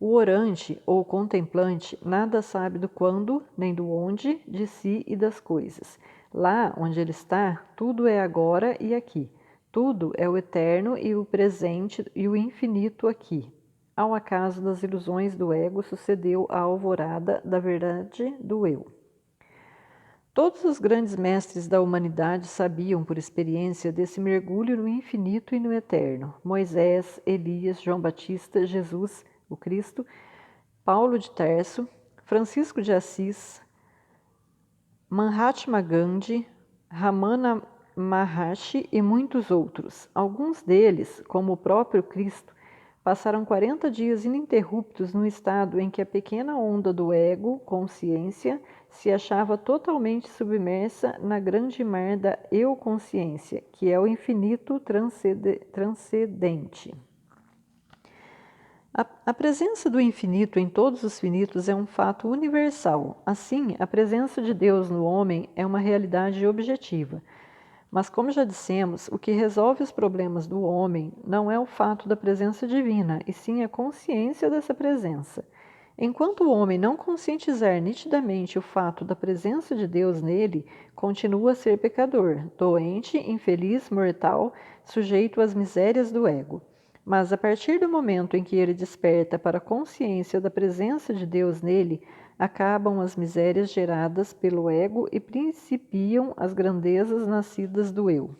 [SPEAKER 1] O orante ou contemplante nada sabe do quando, nem do onde, de si e das coisas. Lá onde ele está, tudo é agora e aqui. Tudo é o eterno e o presente e o infinito aqui. Ao acaso das ilusões do ego sucedeu a alvorada da verdade do eu. Todos os grandes mestres da humanidade sabiam por experiência desse mergulho no infinito e no eterno. Moisés, Elias, João Batista, Jesus, o Cristo, Paulo de Tarso, Francisco de Assis, Mahatma Gandhi, Ramana Maharshi e muitos outros. Alguns deles, como o próprio Cristo, passaram 40 dias ininterruptos no estado em que a pequena onda do ego, consciência, se achava totalmente submersa na grande mar da eu-consciência, que é o infinito transcendente. A presença do infinito em todos os finitos é um fato universal. Assim, a presença de Deus no homem é uma realidade objetiva. Mas, como já dissemos, o que resolve os problemas do homem não é o fato da presença divina, e sim a consciência dessa presença. Enquanto o homem não conscientizar nitidamente o fato da presença de Deus nele, continua a ser pecador, doente, infeliz, mortal, sujeito às misérias do ego. Mas a partir do momento em que ele desperta para a consciência da presença de Deus nele, acabam as misérias geradas pelo ego e principiam as grandezas nascidas do eu.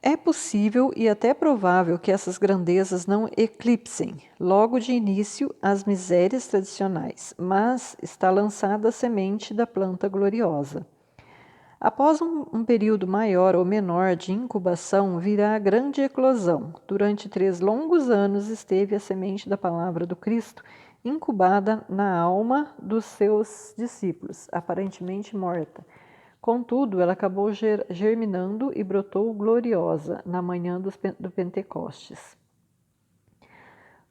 [SPEAKER 1] É possível e até provável que essas grandezas não eclipsem, logo de início, as misérias tradicionais, mas está lançada a semente da planta gloriosa. Após um período maior ou menor de incubação, virá a grande eclosão. Durante 3 longos anos esteve a semente da palavra do Cristo incubada na alma dos seus discípulos, aparentemente morta. Contudo, ela acabou germinando e brotou gloriosa na manhã do Pentecostes.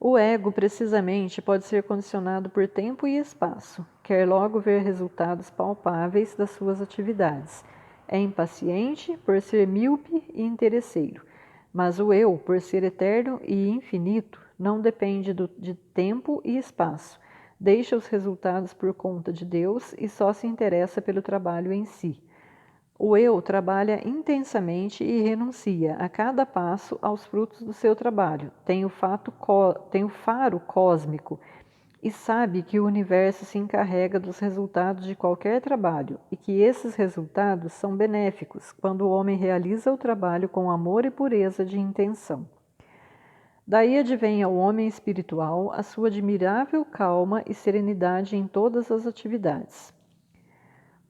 [SPEAKER 1] O ego, precisamente, pode ser condicionado por tempo e espaço, quer logo ver resultados palpáveis das suas atividades. É impaciente por ser míope e interesseiro, mas o eu, por ser eterno e infinito, não depende de tempo e espaço, deixa os resultados por conta de Deus e só se interessa pelo trabalho em si. O eu trabalha intensamente e renuncia a cada passo aos frutos do seu trabalho. Tem o faro cósmico e sabe que o universo se encarrega dos resultados de qualquer trabalho e que esses resultados são benéficos quando o homem realiza o trabalho com amor e pureza de intenção. Daí advém ao homem espiritual a sua admirável calma e serenidade em todas as atividades.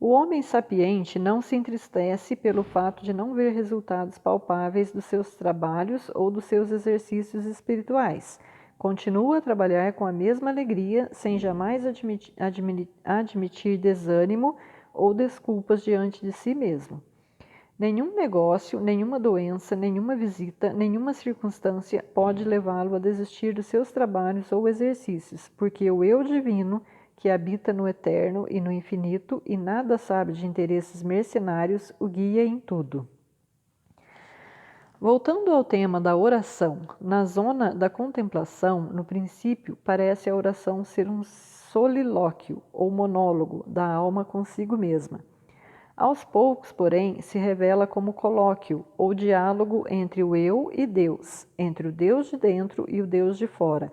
[SPEAKER 1] O homem sapiente não se entristece pelo fato de não ver resultados palpáveis dos seus trabalhos ou dos seus exercícios espirituais. Continua a trabalhar com a mesma alegria, sem jamais admitir desânimo ou desculpas diante de si mesmo. Nenhum negócio, nenhuma doença, nenhuma visita, nenhuma circunstância pode levá-lo a desistir dos seus trabalhos ou exercícios, porque o eu divino, que habita no eterno e no infinito e nada sabe de interesses mercenários, o guia em tudo. Voltando ao tema da oração, na zona da contemplação, no princípio, parece a oração ser um solilóquio ou monólogo da alma consigo mesma. Aos poucos, porém, se revela como colóquio ou diálogo entre o eu e Deus, entre o Deus de dentro e o Deus de fora,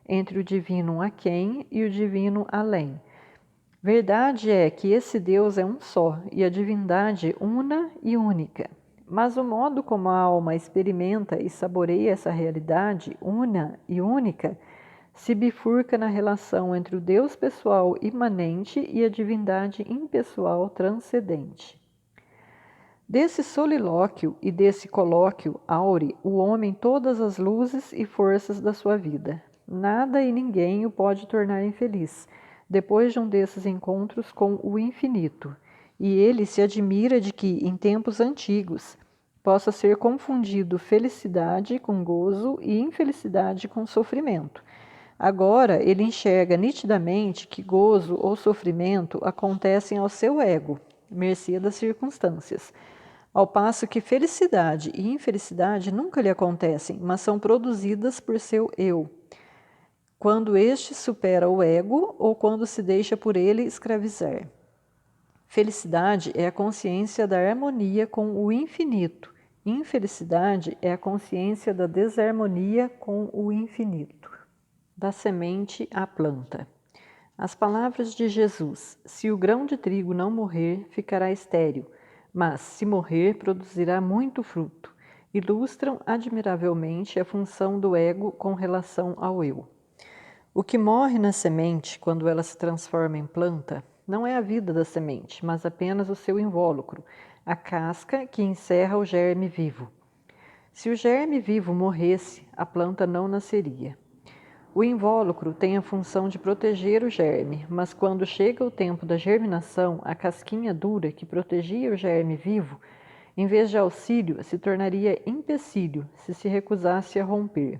[SPEAKER 1] entre o divino aquém e o divino além. Verdade é que esse Deus é um só e a divindade una e única. Mas o modo como a alma experimenta e saboreia essa realidade una e única se bifurca na relação entre o Deus pessoal imanente e a divindade impessoal transcendente. Desse solilóquio e desse colóquio aure o homem todas as luzes e forças da sua vida. Nada e ninguém o pode tornar infeliz, depois de um desses encontros com o infinito, e ele se admira de que, em tempos antigos, possa ser confundido felicidade com gozo e infelicidade com sofrimento. Agora ele enxerga nitidamente que gozo ou sofrimento acontecem ao seu ego, mercê das circunstâncias. ao passo que felicidade e infelicidade nunca lhe acontecem, mas são produzidas por seu eu, quando este supera o ego ou quando se deixa por ele escravizar. Felicidade é a consciência da harmonia com o infinito. Infelicidade é a consciência da desarmonia com o infinito. Da semente à planta. As palavras de Jesus: se o grão de trigo não morrer, ficará estéril, mas, se morrer, produzirá muito fruto, ilustram admiravelmente a função do ego com relação ao eu. O que morre na semente, quando ela se transforma em planta, não é a vida da semente, mas apenas o seu invólucro, a casca que encerra o germe vivo. Se o germe vivo morresse, a planta não nasceria. O invólucro tem a função de proteger o germe, mas quando chega o tempo da germinação, a casquinha dura que protegia o germe vivo, em vez de auxílio, se tornaria empecilho se se recusasse a romper.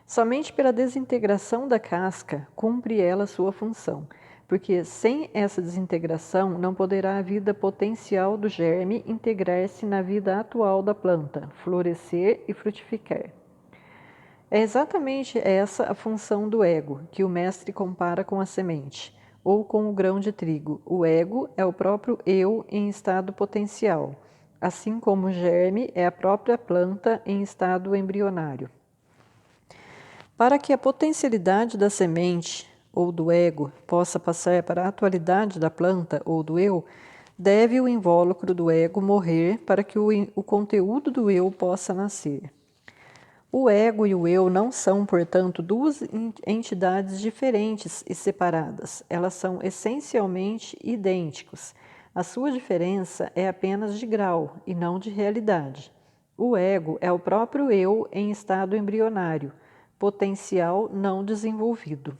[SPEAKER 1] Somente pela desintegração da casca cumpre ela sua função, porque sem essa desintegração não poderá a vida potencial do germe integrar-se na vida atual da planta, florescer e frutificar. É exatamente essa a função do ego, que o mestre compara com a semente, ou com o grão de trigo. O ego é o próprio eu em estado potencial, assim como o germe é a própria planta em estado embrionário. Para que a potencialidade da semente ou do ego possa passar para a atualidade da planta ou do eu, deve o invólucro do ego morrer para que o conteúdo do eu possa nascer. O ego e o eu não são, portanto, duas entidades diferentes e separadas. Elas são essencialmente idênticos. A sua diferença é apenas de grau e não de realidade. O ego é o próprio eu em estado embrionário, potencial não desenvolvido.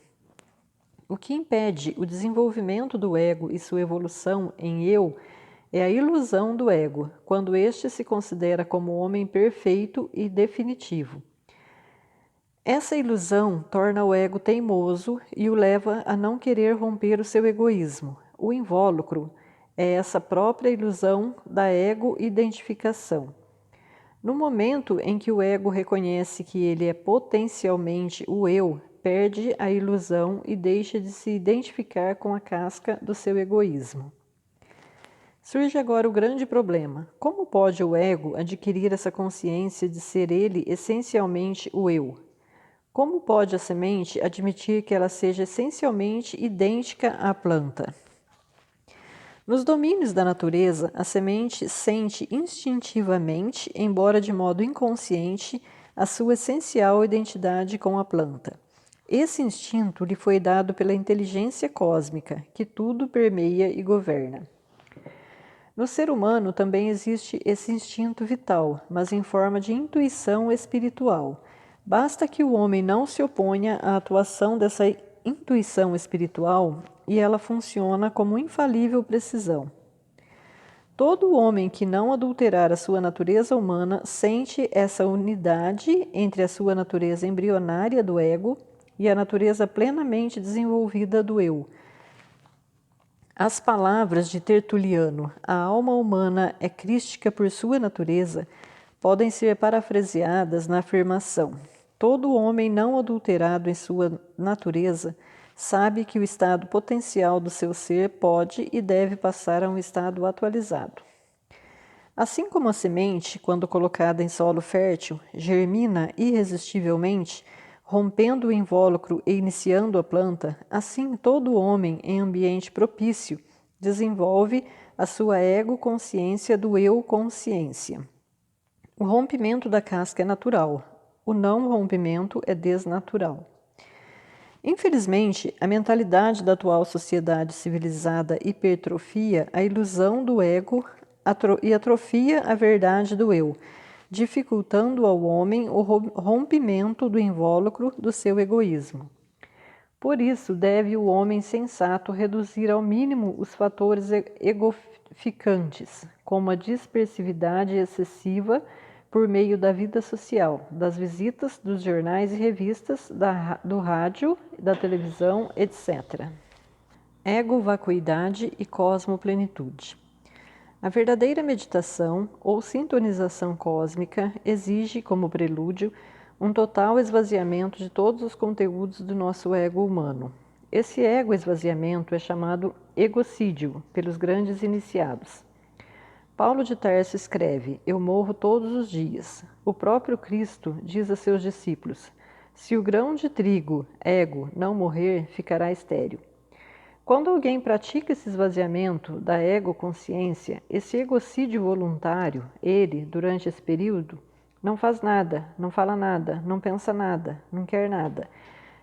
[SPEAKER 1] O que impede o desenvolvimento do ego e sua evolução em eu é a ilusão do ego, quando este se considera como homem perfeito e definitivo. Essa ilusão torna o ego teimoso e o leva a não querer romper o seu egoísmo. O invólucro é essa própria ilusão da ego-identificação. No momento em que o ego reconhece que ele é potencialmente o eu, perde a ilusão e deixa de se identificar com a casca do seu egoísmo. Surge agora o grande problema: como pode o ego adquirir essa consciência de ser ele essencialmente o eu? Como pode a semente admitir que ela seja essencialmente idêntica à planta? Nos domínios da natureza, a semente sente instintivamente, embora de modo inconsciente, a sua essencial identidade com a planta. Esse instinto lhe foi dado pela inteligência cósmica, que tudo permeia e governa. No ser humano também existe esse instinto vital, mas em forma de intuição espiritual. Basta que o homem não se oponha à atuação dessa intuição espiritual e ela funciona como infalível precisão. Todo homem que não adulterar a sua natureza humana sente essa unidade entre a sua natureza embrionária do ego e a natureza plenamente desenvolvida do eu. As palavras de Tertuliano, a alma humana é crística por sua natureza, podem ser parafraseadas na afirmação: todo homem não adulterado em sua natureza sabe que o estado potencial do seu ser pode e deve passar a um estado atualizado. Assim como a semente, quando colocada em solo fértil, germina irresistivelmente, rompendo o invólucro e iniciando a planta, assim todo homem em ambiente propício desenvolve a sua ego-consciência do eu-consciência. O rompimento da casca é natural, o não rompimento é desnatural. Infelizmente, a mentalidade da atual sociedade civilizada hipertrofia a ilusão do ego e atrofia a verdade do eu, dificultando ao homem o rompimento do invólucro do seu egoísmo. Por isso, deve o homem sensato reduzir ao mínimo os fatores egoficantes, como a dispersividade excessiva por meio da vida social, das visitas, dos jornais e revistas, do rádio, da televisão, etc. Ego-vacuidade e cosmoplenitude. A verdadeira meditação ou sintonização cósmica exige, como prelúdio, um total esvaziamento de todos os conteúdos do nosso ego humano. Esse ego-esvaziamento é chamado egocídio pelos grandes iniciados. Paulo de Tarso escreve: Eu morro todos os dias. O próprio Cristo diz a seus discípulos: Se o grão de trigo, ego, não morrer, ficará estéril. Quando alguém pratica esse esvaziamento da ego-consciência, esse egocídio voluntário, ele, durante esse período, não faz nada, não fala nada, não pensa nada, não quer nada.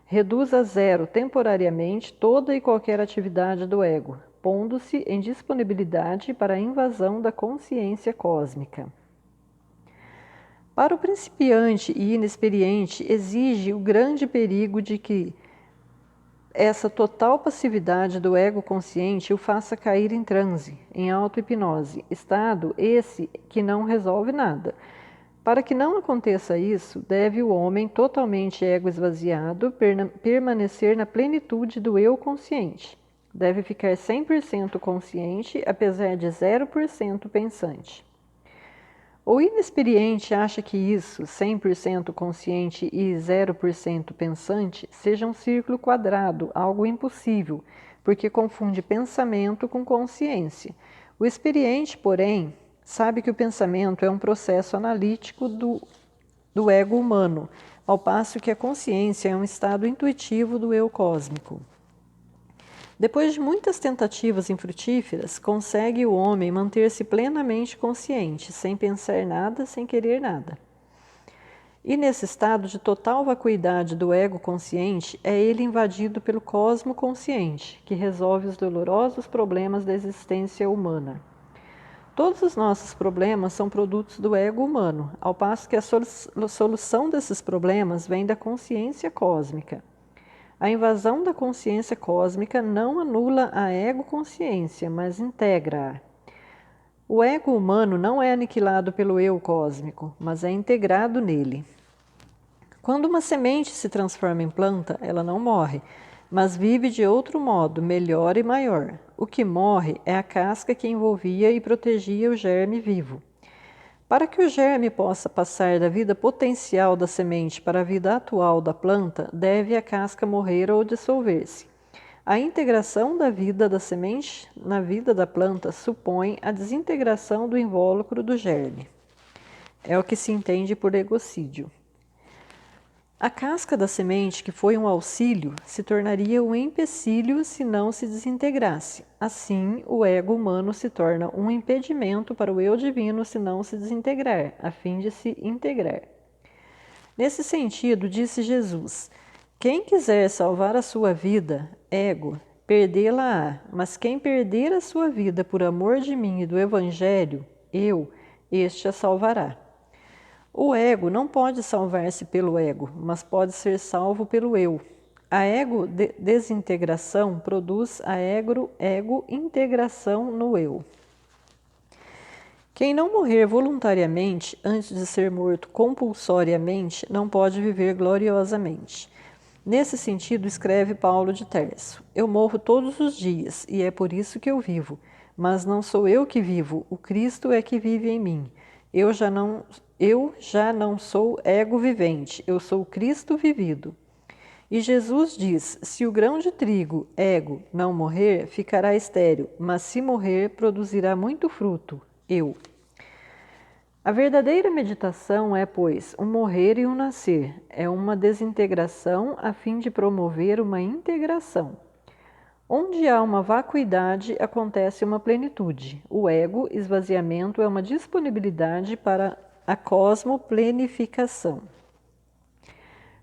[SPEAKER 1] Reduz a zero temporariamente toda e qualquer atividade do ego, pondo-se em disponibilidade para a invasão da consciência cósmica. Para o principiante e inexperiente, exige o grande perigo de que essa total passividade do ego consciente o faça cair em transe, em auto-hipnose, estado esse que não resolve nada. Para que não aconteça isso, deve o homem totalmente ego-esvaziado permanecer na plenitude do eu consciente. Deve ficar 100% consciente, apesar de 0% pensante. O inexperiente acha que isso, 100% consciente e 0% pensante, seja um círculo quadrado, algo impossível, porque confunde pensamento com consciência. O experiente, porém, sabe que o pensamento é um processo analítico do ego humano, ao passo que a consciência é um estado intuitivo do eu cósmico. Depois de muitas tentativas infrutíferas, consegue o homem manter-se plenamente consciente, sem pensar nada, sem querer nada. E nesse estado de total vacuidade do ego consciente, é ele invadido pelo cosmo consciente, que resolve os dolorosos problemas da existência humana. Todos os nossos problemas são produtos do ego humano, ao passo que a solução desses problemas vem da consciência cósmica. A invasão da consciência cósmica não anula a ego-consciência, mas integra-a. O ego humano não é aniquilado pelo eu cósmico, mas é integrado nele. Quando uma semente se transforma em planta, ela não morre, mas vive de outro modo, melhor e maior. O que morre é a casca que envolvia e protegia o germe vivo. Para que o germe possa passar da vida potencial da semente para a vida atual da planta, deve a casca morrer ou dissolver-se. A integração da vida da semente na vida da planta supõe a desintegração do invólucro do germe. É o que se entende por egocídio. A casca da semente, que foi um auxílio, se tornaria um empecilho se não se desintegrasse. Assim, o ego humano se torna um impedimento para o eu divino se não se desintegrar, a fim de se integrar. Nesse sentido, disse Jesus: quem quiser salvar a sua vida, ego, perdê-la-á, mas quem perder a sua vida por amor de mim e do Evangelho, eu, este a salvará. O ego não pode salvar-se pelo ego, mas pode ser salvo pelo eu. A ego-desintegração produz a ego-integração no eu. Quem não morrer voluntariamente antes de ser morto compulsoriamente não pode viver gloriosamente. Nesse sentido, escreve Paulo de Tarso: Eu morro todos os dias, e é por isso que eu vivo. Mas não sou eu que vivo, o Cristo é que vive em mim. Eu já não sou ego vivente, eu sou Cristo vivido. E Jesus diz: se o grão de trigo, ego, não morrer, ficará estéril, mas se morrer, produzirá muito fruto, eu. A verdadeira meditação é, pois, um morrer e um nascer, é uma desintegração a fim de promover uma integração. Onde há uma vacuidade, acontece uma plenitude. O ego, esvaziamento, é uma disponibilidade para a cosmoplenificação.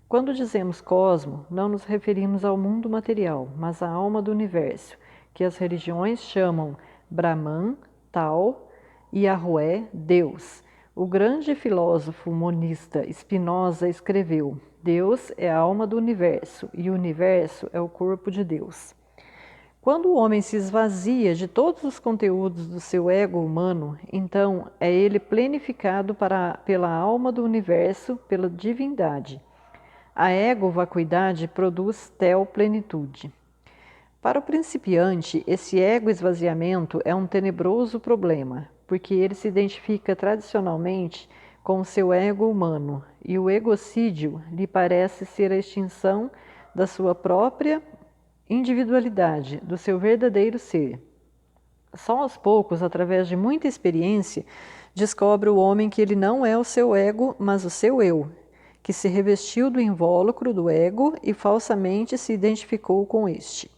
[SPEAKER 1] Quando dizemos cosmo, não nos referimos ao mundo material, mas à alma do universo, que as religiões chamam Brahman, Tal, e Yahweh, Deus. O grande filósofo monista Spinoza escreveu: Deus é a alma do universo, e o universo é o corpo de Deus. Quando o homem se esvazia de todos os conteúdos do seu ego humano, então é ele plenificado pela alma do universo, pela divindade. A ego-vacuidade produz tel-plenitude. Para o principiante, esse ego-esvaziamento é um tenebroso problema, porque ele se identifica tradicionalmente com o seu ego humano, e o egocídio lhe parece ser a extinção da sua própria individualidade, do seu verdadeiro ser. Só aos poucos, através de muita experiência, descobre o homem que ele não é o seu ego, mas o seu eu, que se revestiu do invólucro do ego e falsamente se identificou com este.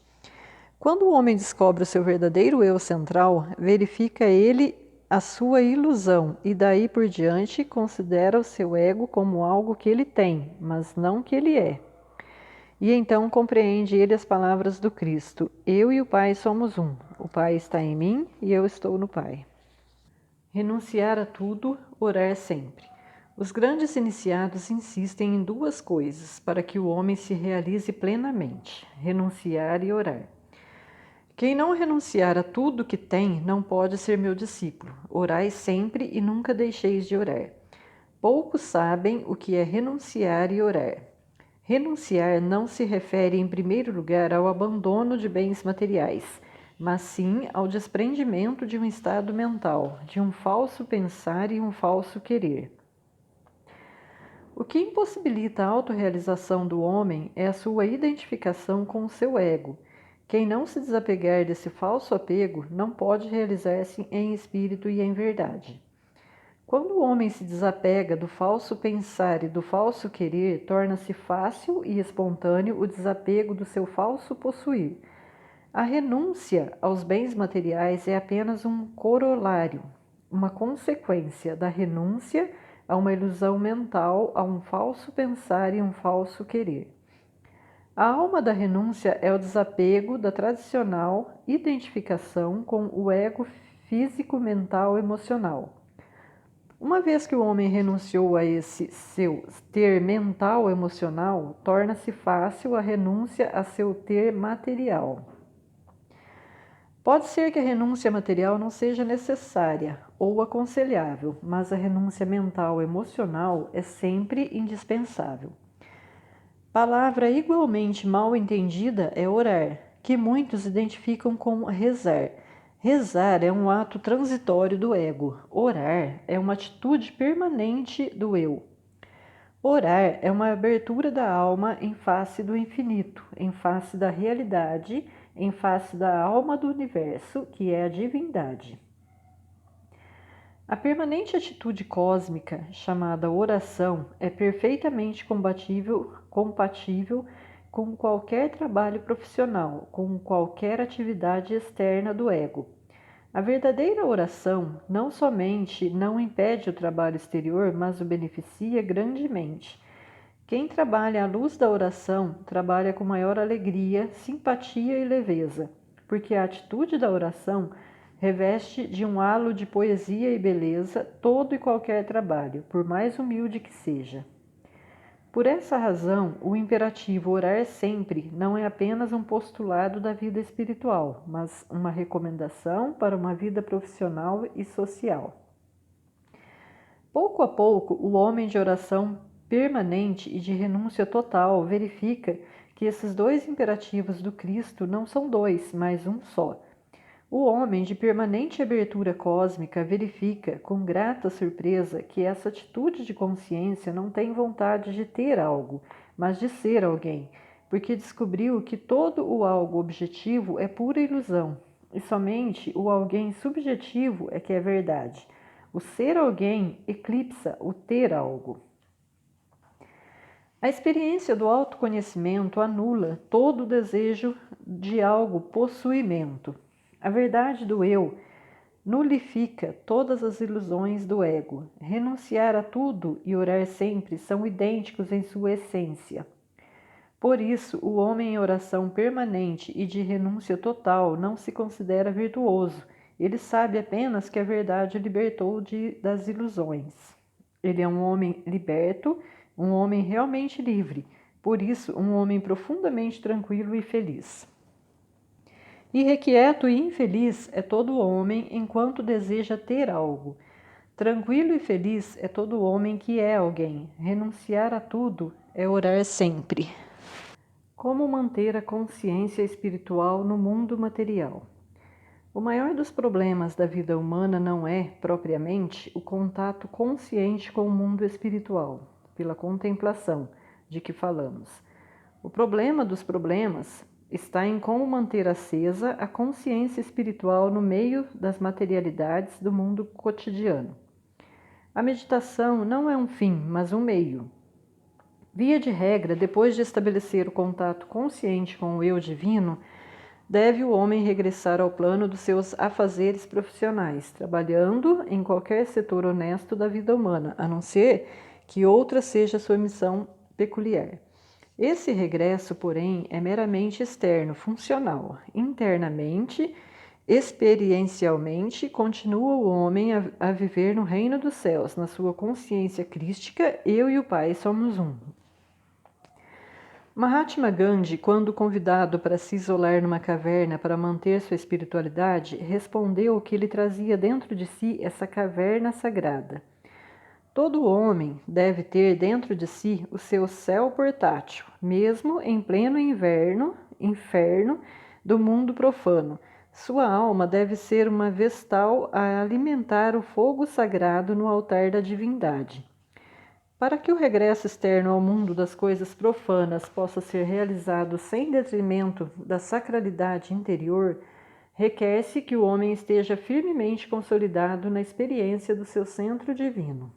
[SPEAKER 1] Quando o homem descobre o seu verdadeiro eu central, verifica ele a sua ilusão e daí por diante considera o seu ego como algo que ele tem, mas não que ele é. E então compreende ele as palavras do Cristo: eu e o Pai somos um. O Pai está em mim e eu estou no Pai. Renunciar a tudo, orar sempre. Os grandes iniciados insistem em duas coisas para que o homem se realize plenamente: renunciar e orar. Quem não renunciar a tudo que tem não pode ser meu discípulo. Orai sempre e nunca deixeis de orar. Poucos sabem o que é renunciar e orar. Renunciar não se refere em primeiro lugar ao abandono de bens materiais, mas sim ao desprendimento de um estado mental, de um falso pensar e um falso querer. O que impossibilita a autorrealização do homem é a sua identificação com o seu ego. Quem não se desapegar desse falso apego não pode realizar-se em espírito e em verdade. Quando o homem se desapega do falso pensar e do falso querer, torna-se fácil e espontâneo o desapego do seu falso possuir. A renúncia aos bens materiais é apenas um corolário, uma consequência da renúncia a uma ilusão mental, a um falso pensar e um falso querer. A alma da renúncia é o desapego da tradicional identificação com o ego físico, mental, emocional. Uma vez que o homem renunciou a esse seu ter mental, emocional, torna-se fácil a renúncia a seu ter material. Pode ser que a renúncia material não seja necessária ou aconselhável, mas a renúncia mental, emocional é sempre indispensável. Palavra igualmente mal entendida é orar, que muitos identificam com rezar. Rezar é um ato transitório do ego. Orar é uma atitude permanente do eu. Orar é uma abertura da alma em face do infinito, em face da realidade, em face da alma do universo, que é a divindade. A permanente atitude cósmica, chamada oração, é perfeitamente compatível com qualquer trabalho profissional, com qualquer atividade externa do ego. A verdadeira oração não somente não impede o trabalho exterior, mas o beneficia grandemente. Quem trabalha à luz da oração trabalha com maior alegria, simpatia e leveza, porque a atitude da oração reveste de um halo de poesia e beleza todo e qualquer trabalho, por mais humilde que seja. Por essa razão, o imperativo orar sempre não é apenas um postulado da vida espiritual, mas uma recomendação para uma vida profissional e social. Pouco a pouco, o homem de oração permanente e de renúncia total verifica que esses dois imperativos do Cristo não são dois, mas um só. O homem de permanente abertura cósmica verifica, com grata surpresa, que essa atitude de consciência não tem vontade de ter algo, mas de ser alguém, porque descobriu que todo o algo objetivo é pura ilusão, e somente o alguém subjetivo é que é verdade. O ser alguém eclipsa o ter algo. A experiência do autoconhecimento anula todo o desejo de algo possuimento. A verdade do eu nulifica todas as ilusões do ego. Renunciar a tudo e orar sempre são idênticos em sua essência. Por isso, o homem em oração permanente e de renúncia total não se considera virtuoso. Ele sabe apenas que a verdade o libertou das ilusões. Ele é um homem liberto, um homem realmente livre. Por isso, um homem profundamente tranquilo e feliz. Irrequieto e infeliz é todo homem enquanto deseja ter algo. Tranquilo e feliz é todo homem que é alguém. Renunciar a tudo é orar sempre. Como manter a consciência espiritual no mundo material? O maior dos problemas da vida humana não é, propriamente, o contato consciente com o mundo espiritual, pela contemplação de que falamos. O problema dos problemas está em como manter acesa a consciência espiritual no meio das materialidades do mundo cotidiano. A meditação não é um fim, mas um meio. Via de regra, depois de estabelecer o contato consciente com o eu divino, deve o homem regressar ao plano dos seus afazeres profissionais, trabalhando em qualquer setor honesto da vida humana, a não ser que outra seja sua missão peculiar. Esse regresso, porém, é meramente externo, funcional. Internamente, experiencialmente, continua o homem a viver no reino dos céus, na sua consciência crística, eu e o Pai somos um. Mahatma Gandhi, quando convidado para se isolar numa caverna para manter sua espiritualidade, respondeu que ele trazia dentro de si essa caverna sagrada. Todo homem deve ter dentro de si o seu céu portátil, mesmo em pleno inferno do mundo profano. Sua alma deve ser uma vestal a alimentar o fogo sagrado no altar da divindade. Para que o regresso externo ao mundo das coisas profanas possa ser realizado sem detrimento da sacralidade interior, requer-se que o homem esteja firmemente consolidado na experiência do seu centro divino.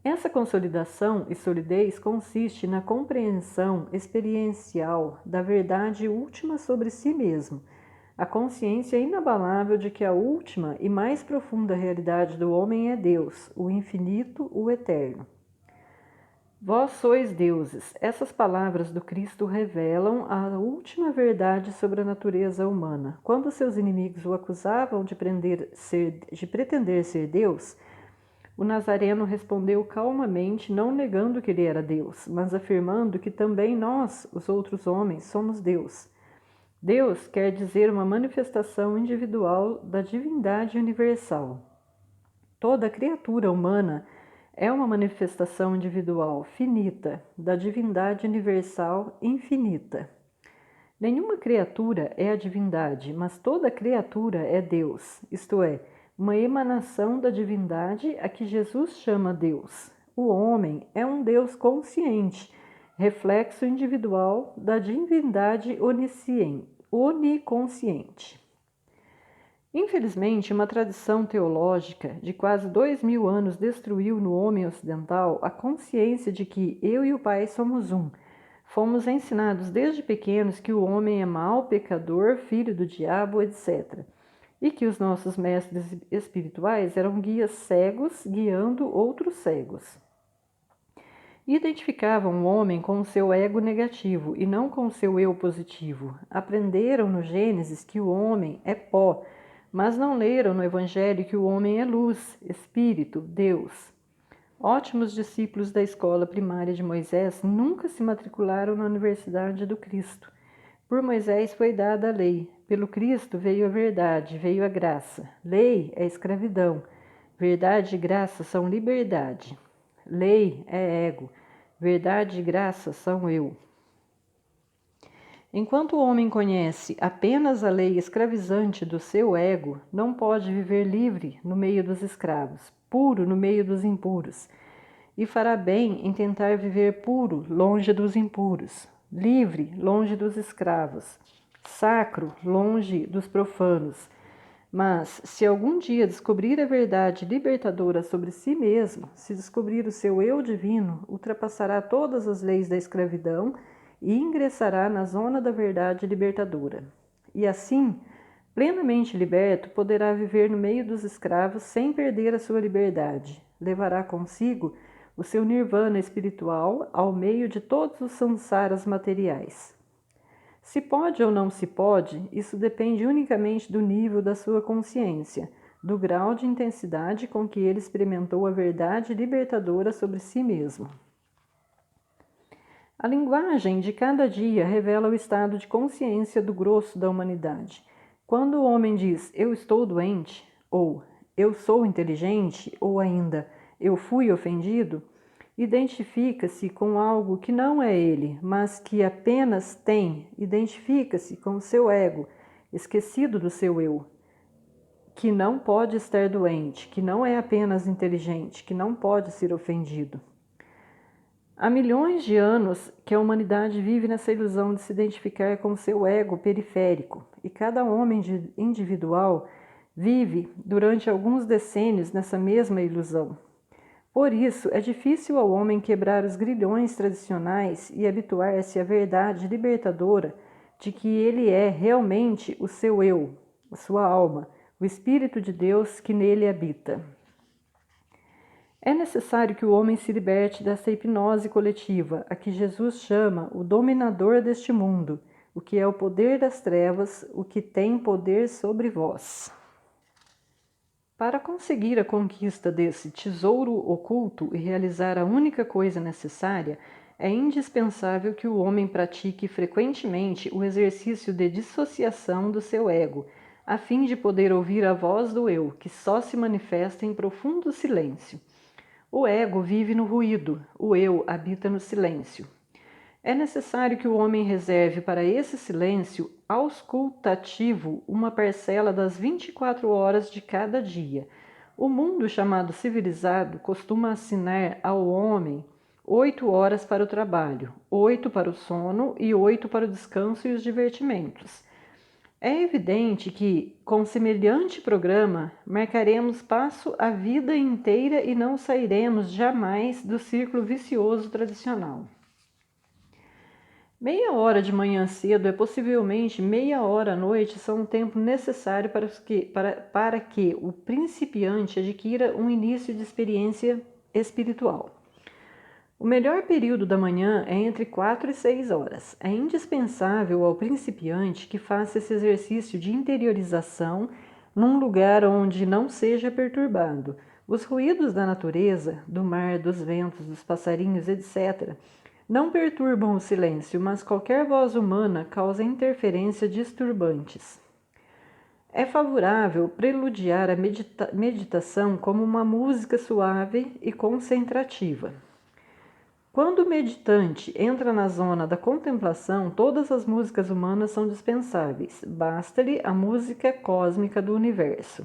[SPEAKER 1] Essa consolidação e solidez consiste na compreensão experiencial da verdade última sobre si mesmo, a consciência inabalável de que a última e mais profunda realidade do homem é Deus, o infinito, o eterno. Vós sois deuses. Essas palavras do Cristo revelam a última verdade sobre a natureza humana. Quando seus inimigos o acusavam de pretender ser Deus, o Nazareno respondeu calmamente, não negando que ele era Deus, mas afirmando que também nós, os outros homens, somos Deus. Deus quer dizer uma manifestação individual da divindade universal. Toda criatura humana é uma manifestação individual finita da divindade universal infinita. Nenhuma criatura é a divindade, mas toda criatura é Deus, isto é, uma emanação da divindade a que Jesus chama Deus. O homem é um Deus consciente, reflexo individual da divindade oniconsciente. Infelizmente, uma tradição teológica de quase 2000 anos destruiu no homem ocidental a consciência de que eu e o Pai somos um. Fomos ensinados desde pequenos que o homem é mau, pecador, filho do diabo, etc. E que os nossos mestres espirituais eram guias cegos guiando outros cegos. Identificavam o homem com o seu ego negativo e não com o seu eu positivo. Aprenderam no Gênesis que o homem é pó, mas não leram no Evangelho que o homem é luz, espírito, Deus. Ótimos discípulos da escola primária de Moisés nunca se matricularam na Universidade do Cristo. Por Moisés foi dada a lei, pelo Cristo veio a verdade, veio a graça. Lei é escravidão, verdade e graça são liberdade. Lei é ego, verdade e graça são eu. Enquanto o homem conhece apenas a lei escravizante do seu ego, não pode viver livre no meio dos escravos, puro no meio dos impuros, e fará bem em tentar viver puro longe dos impuros, livre longe dos escravos, sacro longe dos profanos. Mas, se algum dia descobrir a verdade libertadora sobre si mesmo, se descobrir o seu eu divino, ultrapassará todas as leis da escravidão e ingressará na zona da verdade libertadora. E assim, plenamente liberto, poderá viver no meio dos escravos sem perder a sua liberdade. Levará consigo o seu nirvana espiritual ao meio de todos os samsaras materiais. Se pode ou não se pode, isso depende unicamente do nível da sua consciência, do grau de intensidade com que ele experimentou a verdade libertadora sobre si mesmo. A linguagem de cada dia revela o estado de consciência do grosso da humanidade. Quando o homem diz eu estou doente, ou eu sou inteligente, ou ainda eu fui ofendido, identifica-se com algo que não é ele, mas que apenas tem, identifica-se com o seu ego, esquecido do seu eu, que não pode estar doente, que não é apenas inteligente, que não pode ser ofendido. Há milhões de anos que a humanidade vive nessa ilusão de se identificar com o seu ego periférico, e cada homem individual vive durante alguns decênios nessa mesma ilusão. Por isso, é difícil ao homem quebrar os grilhões tradicionais e habituar-se à verdade libertadora de que ele é realmente o seu eu, a sua alma, o Espírito de Deus que nele habita. É necessário que o homem se liberte dessa hipnose coletiva, a que Jesus chama o dominador deste mundo, o que é o poder das trevas, o que tem poder sobre vós. Para conseguir a conquista desse tesouro oculto e realizar a única coisa necessária, é indispensável que o homem pratique frequentemente o exercício de dissociação do seu ego, a fim de poder ouvir a voz do eu, que só se manifesta em profundo silêncio. O ego vive no ruído, o eu habita no silêncio. É necessário que o homem reserve para esse silêncio auscultativo uma parcela das 24 horas de cada dia. O mundo chamado civilizado costuma assinar ao homem 8 horas para o trabalho, 8 para o sono e 8 para o descanso e os divertimentos. É evidente que, com semelhante programa, marcaremos passo a vida inteira e não sairemos jamais do círculo vicioso tradicional. Meia hora de manhã cedo é possivelmente meia hora à noite são um tempo necessário para que o principiante adquira um início de experiência espiritual. O melhor período da manhã é entre 4 e 6 horas. É indispensável ao principiante que faça esse exercício de interiorização num lugar onde não seja perturbado. Os ruídos da natureza, do mar, dos ventos, dos passarinhos, etc., não perturbam o silêncio, mas qualquer voz humana causa interferência disturbantes. É favorável preludiar a meditação como uma música suave e concentrativa. Quando o meditante entra na zona da contemplação, todas as músicas humanas são dispensáveis. Basta-lhe a música cósmica do universo.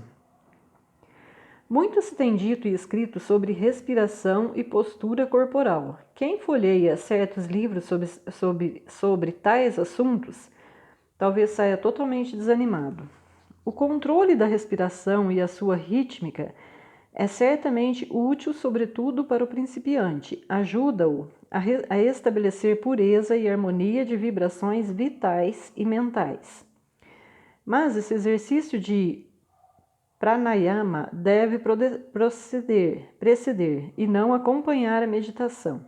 [SPEAKER 1] Muito se tem dito e escrito sobre respiração e postura corporal. Quem folheia certos livros sobre tais assuntos, talvez saia totalmente desanimado. O controle da respiração e a sua rítmica é certamente útil, sobretudo para o principiante. Ajuda-o a estabelecer pureza e harmonia de vibrações vitais e mentais. Mas esse exercício de pranayama deve preceder e não acompanhar a meditação.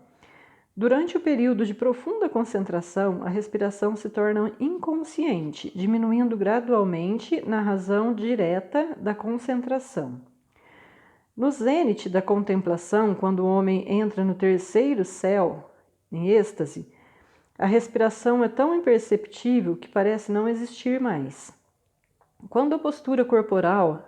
[SPEAKER 1] Durante o período de profunda concentração, a respiração se torna inconsciente, diminuindo gradualmente na razão direta da concentração. No zênite da contemplação, quando o homem entra no terceiro céu, em êxtase, a respiração é tão imperceptível que parece não existir mais. Quanto à postura corporal,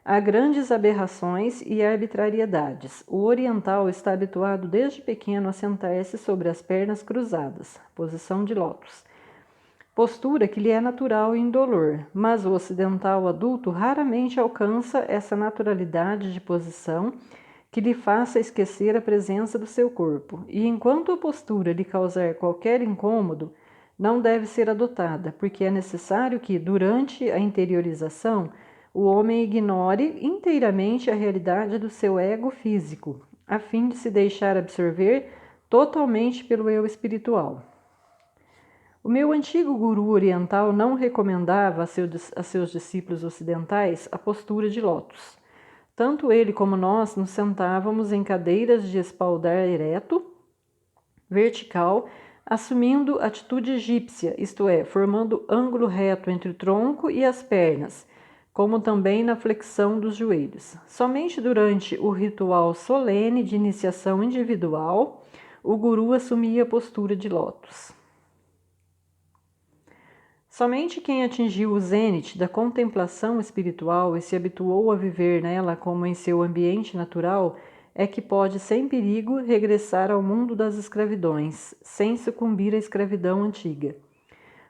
[SPEAKER 1] há grandes aberrações e arbitrariedades. O oriental está habituado desde pequeno a sentar-se sobre as pernas cruzadas, posição de lótus, postura que lhe é natural e indolor, mas o ocidental adulto raramente alcança essa naturalidade de posição que lhe faça esquecer a presença do seu corpo, e enquanto a postura lhe causar qualquer incômodo, não deve ser adotada, porque é necessário que, durante a interiorização, o homem ignore inteiramente a realidade do seu ego físico, a fim de se deixar absorver totalmente pelo eu espiritual. O meu antigo guru oriental não recomendava a seus discípulos ocidentais a postura de lótus. Tanto ele como nós nos sentávamos em cadeiras de espaldar ereto, vertical, assumindo atitude egípcia, isto é, formando ângulo reto entre o tronco e as pernas, como também na flexão dos joelhos. Somente durante o ritual solene de iniciação individual, o guru assumia a postura de lótus. Somente quem atingiu o zênite da contemplação espiritual e se habituou a viver nela como em seu ambiente natural é que pode, sem perigo, regressar ao mundo das escravidões, sem sucumbir à escravidão antiga.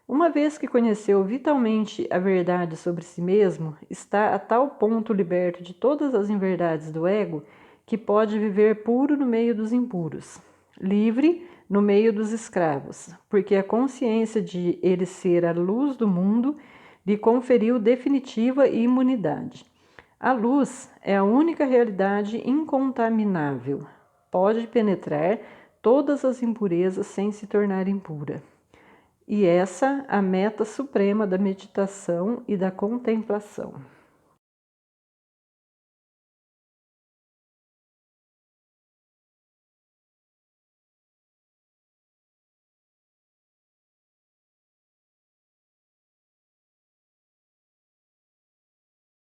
[SPEAKER 1] Uma vez que conheceu vitalmente a verdade sobre si mesmo, está a tal ponto liberto de todas as inverdades do ego que pode viver puro no meio dos impuros, livre no meio dos escravos, porque a consciência de ele ser a luz do mundo lhe conferiu definitiva imunidade. A luz é a única realidade incontaminável. Pode penetrar todas as impurezas sem se tornar impura. E essa a meta suprema da meditação e da contemplação.